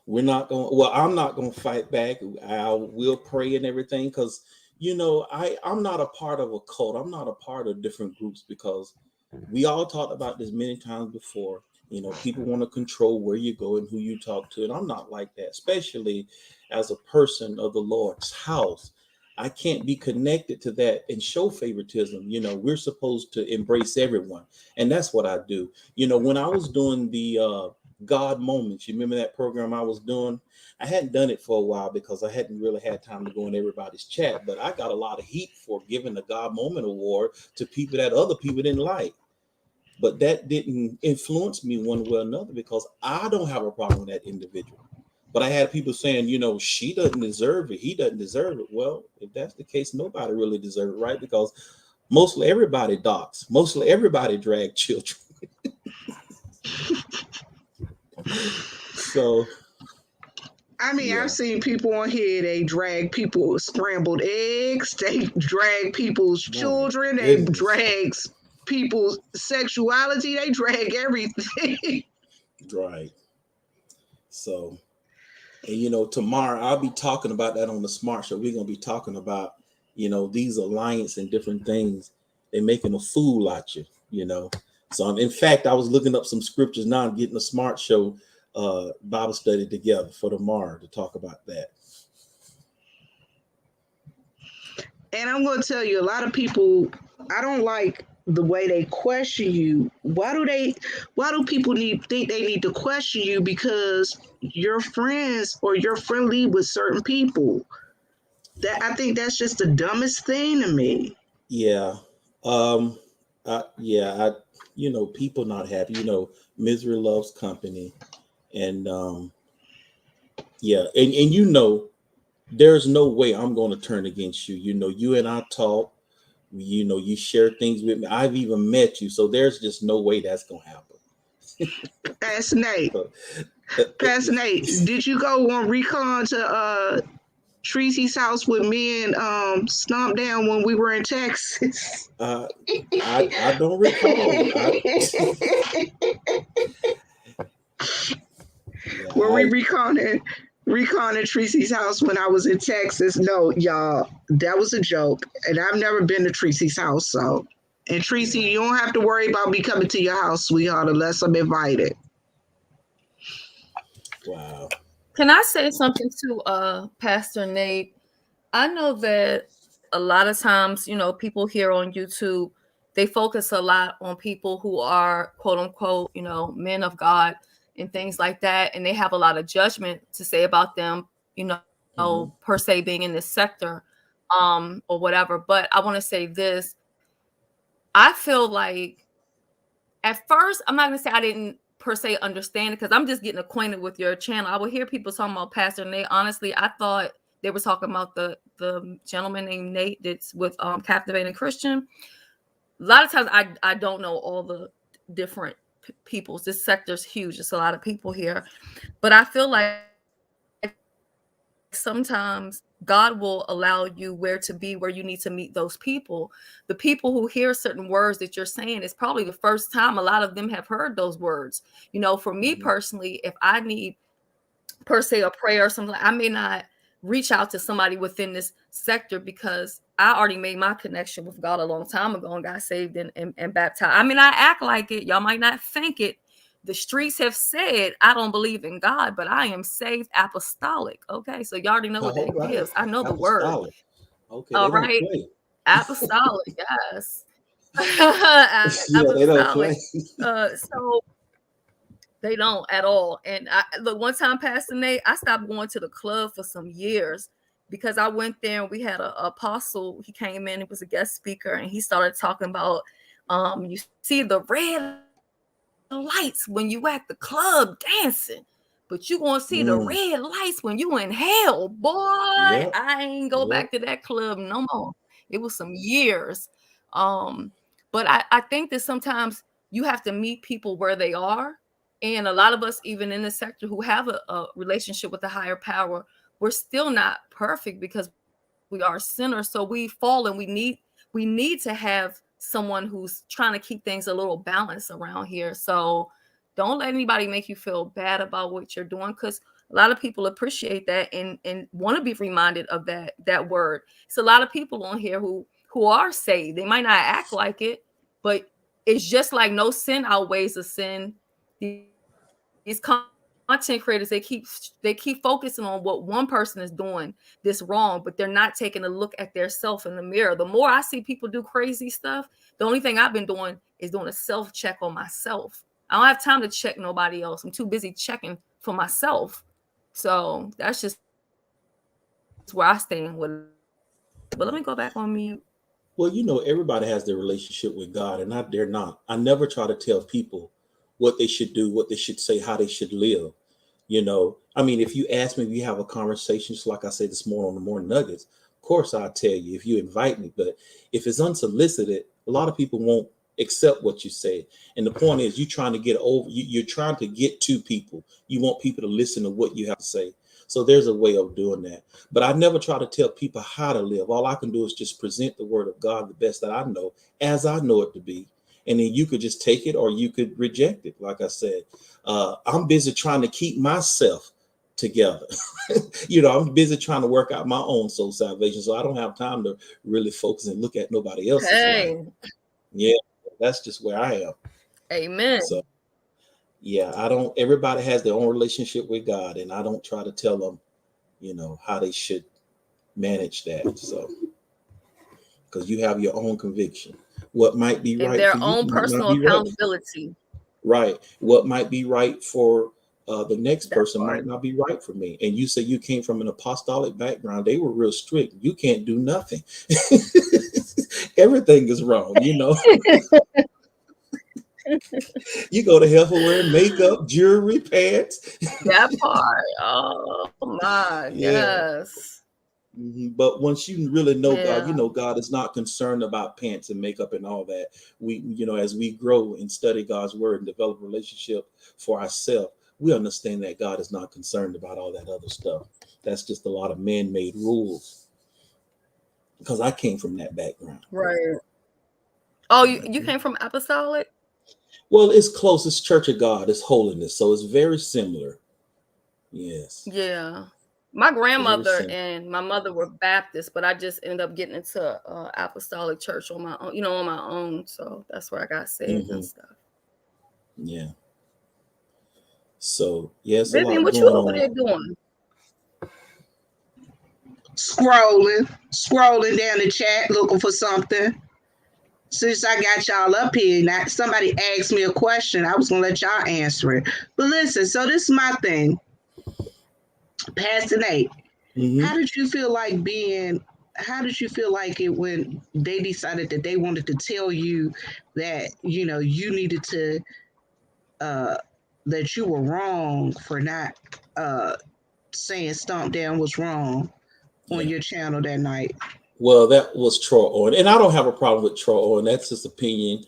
I'm not going to fight back. I will pray and everything, because, I'm not a part of a cult. I'm not a part of different groups, because we all talked about this many times before. People want to control where you go and who you talk to. And I'm not like that, especially as a person of the Lord's house. I can't be connected to that and show favoritism. We're supposed to embrace everyone. And that's what I do. When I was doing the God Moments, you remember that program I was doing? I hadn't done it for a while because I hadn't really had time to go in everybody's chat. But I got a lot of heat for giving the God Moment Award to people that other people didn't like. But that didn't influence me one way or another, because I don't have a problem with that individual. But I had people saying, she doesn't deserve it. He doesn't deserve it. Well, if that's the case, nobody really deserves it, right? Because mostly everybody docs. Mostly everybody drag children. So, I mean, yeah. I've seen people on here, they drag people's scrambled eggs. They drag people's children. They drag people's sexuality. They drag everything. Right. So, and tomorrow I'll be talking about that on the Smart Show. We're going to be talking about, these alliance and different things. They're making a fool out you, So, in fact, I was looking up some scriptures now and getting the Smart Show Bible study together for tomorrow to talk about that. And I'm going to tell you, a lot of people, I don't like the way they question you. Why do people think they need to question you because you're friends or you're friendly with certain people? That I think that's just the dumbest thing to me. Yeah. Um, I, people not happy. Misery loves company, and yeah, and there's no way I'm going to turn against you. You and I talk. You share things with me. I've even met you, so there's just no way that's going to happen. Pastor Nate, So, Pastor Nate, did you go on recon to Tracy's house with me and Stomp down when we were in Texas? uh, I don't recall. Yeah, Were we reconning Tracy's house when I was in Texas? No, y'all, that was a joke. And I've never been to Tracy's house, so. And Tracy, yeah. you don't have to worry about me coming to your house, sweetheart, unless I'm invited. Wow. Can I say something to Pastor Nate? I know that a lot of times, people here on YouTube, they focus a lot on people who are quote unquote, men of God and things like that. And they have a lot of judgment to say about them, per Hmm. se being in this sector, or whatever. But I want to say this. I feel like at first, I'm not going to say I didn't per se understand it because I'm just getting acquainted with your channel. I would hear people talking about Pastor Nate. Honestly, I thought they were talking about the gentleman named Nate that's with Captivating Christian. A lot of times I don't know all the different peoples. This sector's huge. It's a lot of people here. But I feel like sometimes God will allow you where to be, where you need to meet those people. The people who hear certain words that you're saying is probably the first time a lot of them have heard those words. For me Hmm. personally, if I need per se a prayer or something, I may not reach out to somebody within this sector because I already made my connection with God a long time ago and got saved and baptized. I mean, I act like it. Y'all might not think it. The streets have said I don't believe in God, but I am saved apostolic. Okay, so y'all already know what All that right. gives. I know the word. Apostolic. Okay, they All don't right, play. apostolic, yes, Yeah, they don't apostolic. play. So they don't at all. And I look, one time, Pastor Nate, I stopped going to the club for some years because I went there and we had an apostle. He came in, he was a guest speaker, and he started talking about you see the red lights when you at the club dancing, but you gonna see the red lights Mm, when you in hell, boy. I yep. ain't go back to Yep. that club no more. It was some years. Um, but I think that sometimes you have to meet people where they are, and a lot of us, even in the sector who have a relationship with a higher power, we're still not perfect because we are sinners. So we fall, and we need to have someone who's trying to keep things a little balanced around here. So don't let anybody make you feel bad about what you're doing, because a lot of people appreciate that and want to be reminded of that word. It's a lot of people on here who are saved. They might not act like it, but it's just like no sin outweighs a sin. These content creators, they keep focusing on what one person is doing this wrong, but they're not taking a look at their self in the mirror. The more I see people do crazy stuff, the only thing I've been doing is doing a self check on myself. I don't have time to check nobody else. I'm too busy checking for myself. So that's just where I stand with it. But let me go back on mute. Right. Well, everybody has their relationship with God, and I dare not. I never try to tell people what they should do, what they should say, how they should live. I mean, if you ask me, if you have a conversation, just like I said this morning on the Morning Nuggets, of course I'll tell you if you invite me. But if it's unsolicited, a lot of people won't accept what you say. And the point is, you're trying to get over. You're trying to get to people. You want people to listen to what you have to say. So there's a way of doing that. But I never try to tell people how to live. All I can do is just present the word of God the best that I know, as I know it to be. And then you could just take it or you could reject it. Like I said, I'm busy trying to keep myself together. I'm busy trying to work out my own soul salvation. So I don't have time to really focus and look at nobody else's life. Hey, Yeah, that's just where I am. amen. So yeah, I don't, everybody has their own relationship with God, and I don't try to tell them, how they should manage that. So, because you have your own conviction. What might be And right for their you own might not personal be right. accountability. Right. What might be right for The next That person part. might not be right for me. And you say you came from an apostolic background. They were real strict. You can't do nothing. Everything is wrong, you know. You go to hell for wearing makeup, jewelry, pants. That part. Oh my, Yeah. yes. But once you really know God, you Yeah. know God is not concerned about pants and makeup and all that. We, you know, as we grow and study God's word and develop a relationship for ourselves, we understand that God is not concerned about all that other stuff. That's just a lot of man-made rules. Because I came from that background. Right. Oh, you Mhm. came from apostolic? Well, it's close. It's Church of God. It's holiness. So it's very similar. Yes, Yeah. My very grandmother similar. and my mother were Baptist, but I just ended up getting into apostolic church on my own, on my own. So that's where I got saved and Hmm. stuff. Yeah. So yeah, it's a Vivian, lot what you going over on. there doing? Scrolling down the chat looking for something. Since I got y'all up here, now somebody asked me a question. I was gonna let y'all answer it. But listen, so this is my thing. Pastor Nate, Hmm. how did you feel like being? How did you feel like it when they decided that they wanted to tell you that you needed to uh, that you were wrong for not uh, saying Stomp Down was wrong on Yeah. your channel that night? Well, that was Troy Owen, and I don't have a problem with Troy Owen. That's his opinion.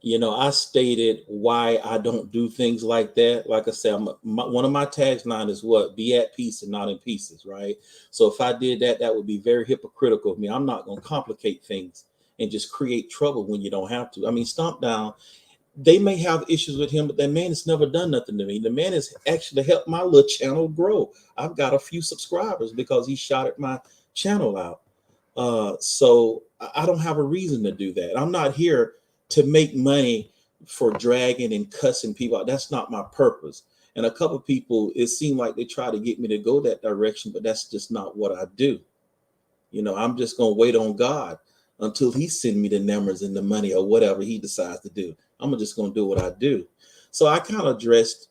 You know, I stated why I don't do things like that. Like I said, one of my taglines is what? Be at peace and not in pieces, right? So if I did that, that would be very hypocritical of me. I'm not going to complicate things and just create trouble when you don't have to. I mean, Stomp Down, they may have issues with him, but that man has never done nothing to me. The man has actually helped my little channel grow. I've got a few subscribers because he shouted my channel out. So I don't have a reason to do that. I'm not here to make money for dragging and cussing people out. That's not my purpose. And a couple of people, it seemed like they try to get me to go that direction, but that's just not what I do. You know, I'm just gonna wait on God until He send me the numbers and the money or whatever He decides to do. I'm just gonna do what I do. So I kind of addressed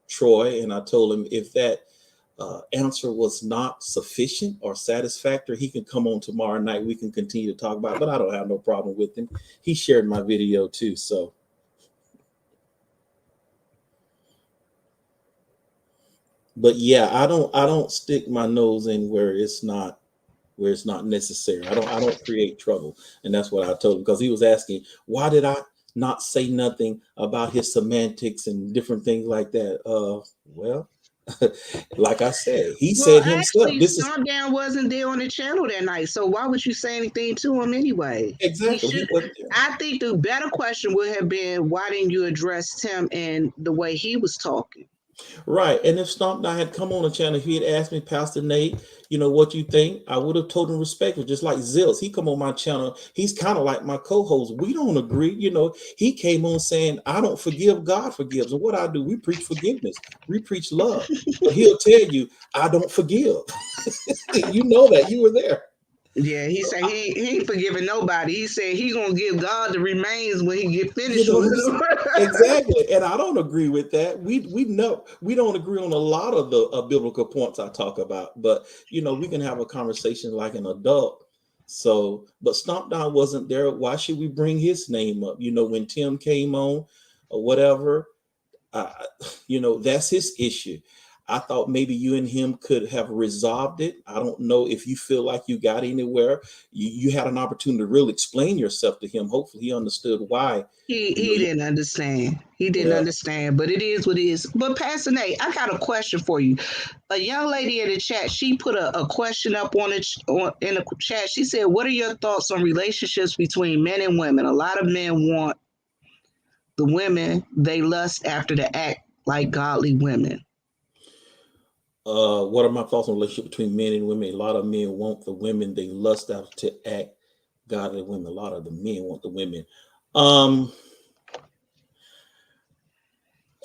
Troy, and I told him if that answer was not sufficient or satisfactory, he can come on tomorrow night. We can continue to talk about it, but I don't have no problem with him. He shared my video too. So, but yeah, I don't stick my nose in where it's not necessary. I don't create trouble. And that's what I told him because he was asking, why did I not say nothing about his semantics and different things like that? Well, like I said, he Well, said himself, actually, this is Stomp Down wasn't there on the channel that night, so why would you say anything to him anyway? He exactly. He should. wasn't there. I think the better question would have been, why didn't you address him in the way he was talking? Right. And if Stomp Down had come on the channel, if he had asked me, Pastor Nate, you know, what you think, I would have told him respectfully, just like Zills. He come on my channel. He's kind of like my co-host. We don't agree. You know, he came on saying, I don't forgive, God forgives. And what I do, we preach forgiveness. We preach love. But he'll tell you, I don't forgive. You know that. You were there. Yeah, he said he ain't forgiving nobody. He said he gonna give God the remains when he get You finished know what with I'm saying? him. Exactly, and I don't agree with that. We know we don't agree on a lot of the biblical points I talk about, but you know we can have a conversation like an adult. So, but Stomp Down wasn't there. Why should we bring his name up? You know, when Tim came on or whatever, uh, you know, that's his issue. I thought maybe you and him could have resolved it. I don't know if you feel like you got anywhere. You had an opportunity to really explain yourself to him. Hopefully, he understood why. You know, He didn't understand. He didn't yeah. understand, but it is what it is. But Pastor Nate, I got a question for you. A young lady in the chat, she put a question up in the chat. She said, "What are your thoughts on relationships between men and women? A lot of men want the women they lust after to act like godly women." What are my thoughts on relationship between men and women? A lot of men want the women they lust after to act godly women. A lot of the men want the women. Um,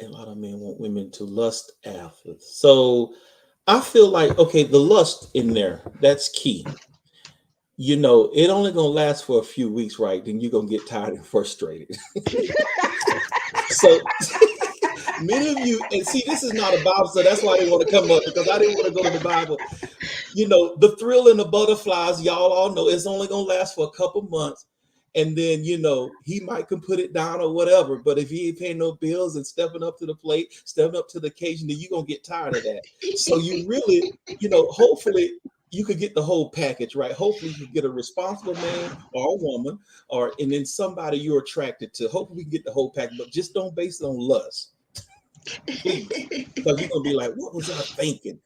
a lot of men want women to lust after. So I feel like okay, the lust in there, that's key. You know, it only gonna last for a few weeks, right? Then you're gonna get tired and frustrated. So Many of you, and see, this is not a Bible, so that's why I didn't want to come up, because I didn't want to go to the Bible. You know, the thrill and the butterflies, y'all all know it's only going to last for a couple months. And then, you know, he might can put it down or whatever. But if he ain't paying no bills and stepping up to the plate, stepping up to the occasion, then you're going to get tired of that. So you really, you know, hopefully you could get the whole package, right? Hopefully you get a responsible man or a woman, and then somebody you're attracted to. Hopefully we can get the whole package, but just don't base it on lust, please. Because you're going to be like, what was I thinking?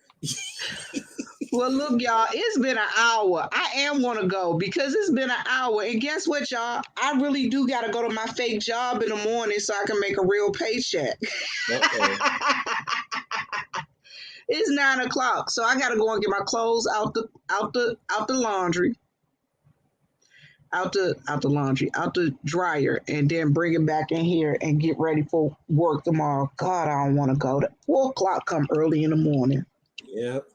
Well, look, y'all, it's been an hour. I am going to go because it's been an hour. And guess what, y'all? I really do got to go to my fake job in the morning so I can make a real paycheck. It's 9 o'clock, so I got to go and get my clothes out the laundry, out the dryer, and then bring it back in here and get ready for work tomorrow. God, I don't want to go. 4 o'clock come early in the morning. Yep.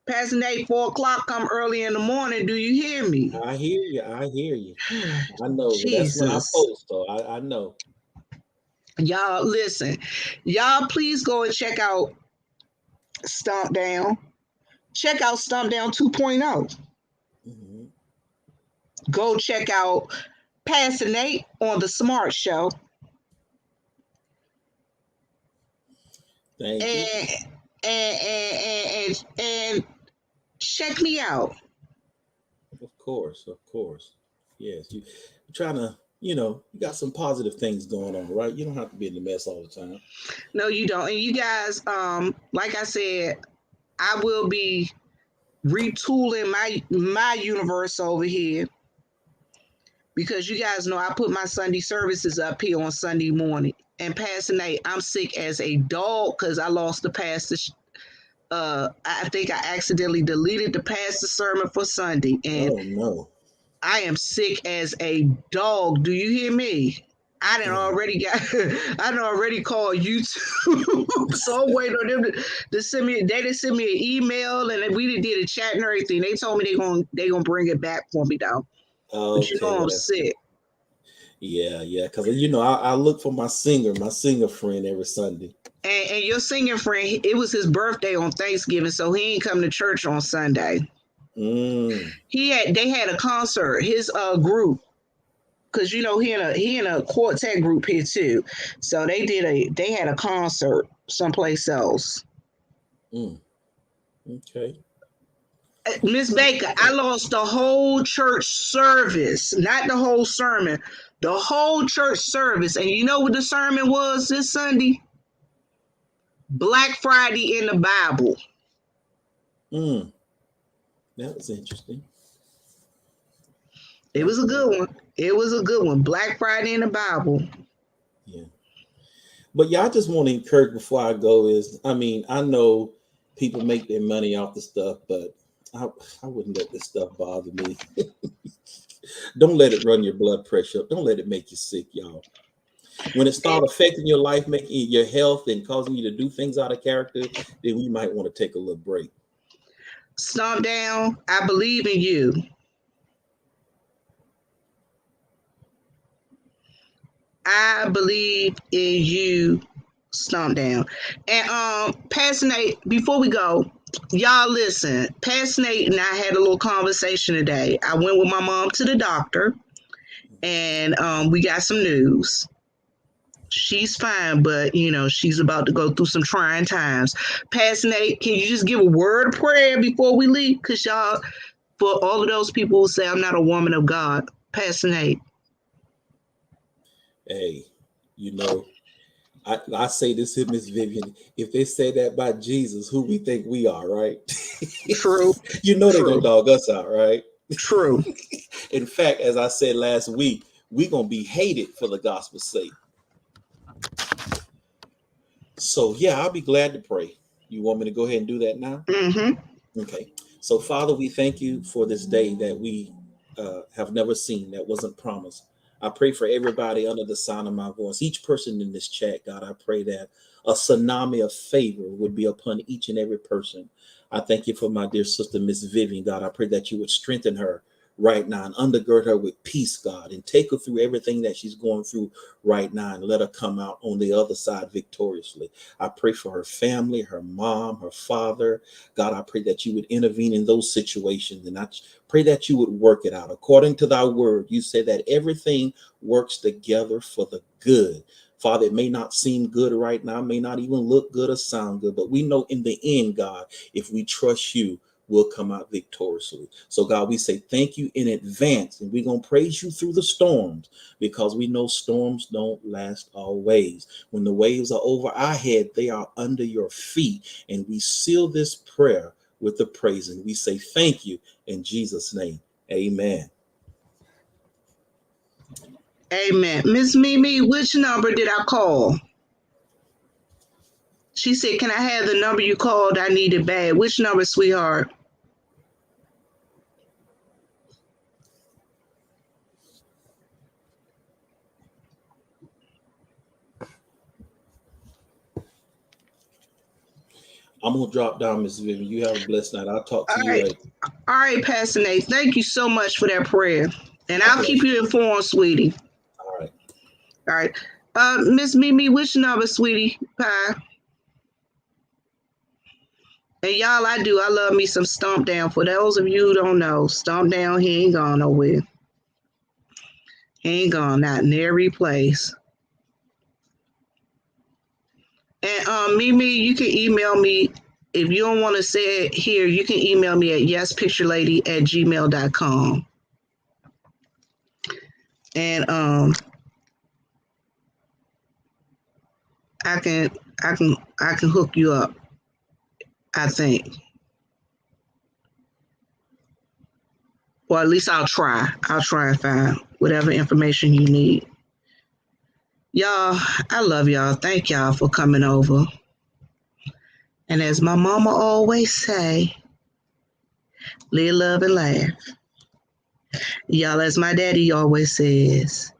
Pastor Nate, 4 o'clock come early in the morning. Do you hear me? I hear you. I hear you. I know. Jesus. That's when I post, though. I know. Y'all, listen. Y'all, please go and check out Stomp Down. Check out Stomp Down 2.0. Mm-hmm. Go check out Pastor Nate on the Smart Show. Thank you. And check me out. Of course. Yes, you're trying to, you know, you got some positive things going on, right? You don't have to be in the mess all the time. No, you don't. And you guys, like I said, I will be retooling my universe over here because you guys know I put my Sunday services up here on Sunday morning. And Pastor Nate, I'm sick as a dog because I lost the pastor. I think I accidentally deleted the pastor sermon for Sunday, and Oh no, I am sick as a dog. Do you hear me? I done already called YouTube. So I'm waiting on them to send me. They didn't send me an email, and we did a chat and everything. They told me they gonna bring it back for me though. okay, But you know I'm sick. Yeah, because you know I look for my singer friend every Sunday. And your singing friend, it was his birthday on Thanksgiving, so he ain't come to church on Sunday. They had a concert. His group, because you know he in a quartet group here too. So they had a concert someplace else. Okay. Miss Baker, I lost the whole church service, not the whole sermon, the whole church service. And you know what the sermon was this Sunday? Black Friday in the Bible. That was interesting. It was a good one. It was a good one. Black Friday in the Bible. Yeah. But yeah, I just want to encourage before I go is, I mean, I know people make their money off the stuff, but I wouldn't let this stuff bother me. Don't let it run your blood pressure up. Don't let it make you sick, y'all. When it starts affecting your life, making your health and causing you to do things out of character, then we might want to take a little break. Stomp Down, I believe in you. I believe in you, Stomp Down. And Pastor Nate, before we go, y'all listen. Pastor Nate and I had a little conversation today. I went with my mom to the doctor, and we got some news. She's fine, but you know she's about to go through some trying times. Pastor Nate, can you just give a word of prayer before we leave? Cause y'all, for all of those people who say I'm not a woman of God, Pastor Nate. Hey, you know, I say this to Miss Vivian. If they say that by Jesus, who we think we are, right? True. You know they're gonna dog us out, right? True. In fact, as I said last week, we're gonna be hated for the gospel's sake. So yeah, I'll be glad to pray. You want me to go ahead and do that now? Mm-hmm. Okay. So Father, we thank you for this day that we have never seen, that wasn't promised. I pray for everybody under the sound of my voice, each person in this chat, God. I pray that a tsunami of favor would be upon each and every person. I thank you for my dear sister, Miss Vivian, God. I pray that you would strengthen her right now and undergird her with peace, God, and take her through everything that she's going through right now and let her come out on the other side victoriously. I pray for her family, her mom, her father. God, I pray that you would intervene in those situations, and I pray that you would work it out. According to thy word, you say that everything works together for the good. Father, it may not seem good right now, may not even look good or sound good, but we know in the end, God, if we trust you, we'll come out victoriously. So, God, we say thank you in advance, and we're going to praise you through the storms, because we know storms don't last always. When the waves are over our head, they are under your feet. And we seal this prayer with the praise, and we say thank you in Jesus' name. Amen. Amen. Miss Mimi, which number did I call? She said, can I have the number you called? I need it bad. Which number, sweetheart? I'm going to drop down, Miss Vivian. You have a blessed night. I'll talk All to you right. later. All right, Pastor Nate. Thank you so much for that prayer. And God I'll bless keep you informed, sweetie. All right. All right. Miss Mimi, which number, sweetie pie? And y'all, I love me some Stomp Down. For those of you who don't know, Stomp Down, he ain't gone nowhere. He ain't gone, not in every place. And Mimi, you can email me. If you don't want to say it here, you can email me at yespicturelady@gmail.com. And I can I can hook you up, I think. Or at least I'll try. I'll try and find whatever information you need. Y'all, I love y'all. Thank y'all for coming over. And as my mama always say, live, love, and laugh. Y'all, as my daddy always says,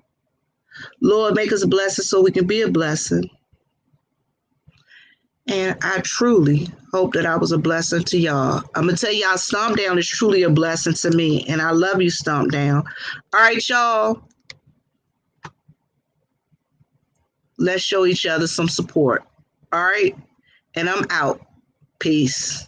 Lord, make us a blessing so we can be a blessing. And I truly hope that I was a blessing to y'all. I'm going to tell y'all, Stomp Down is truly a blessing to me. And I love you, Stomp Down. All right, y'all. Let's show each other some support. All right. And I'm out. Peace.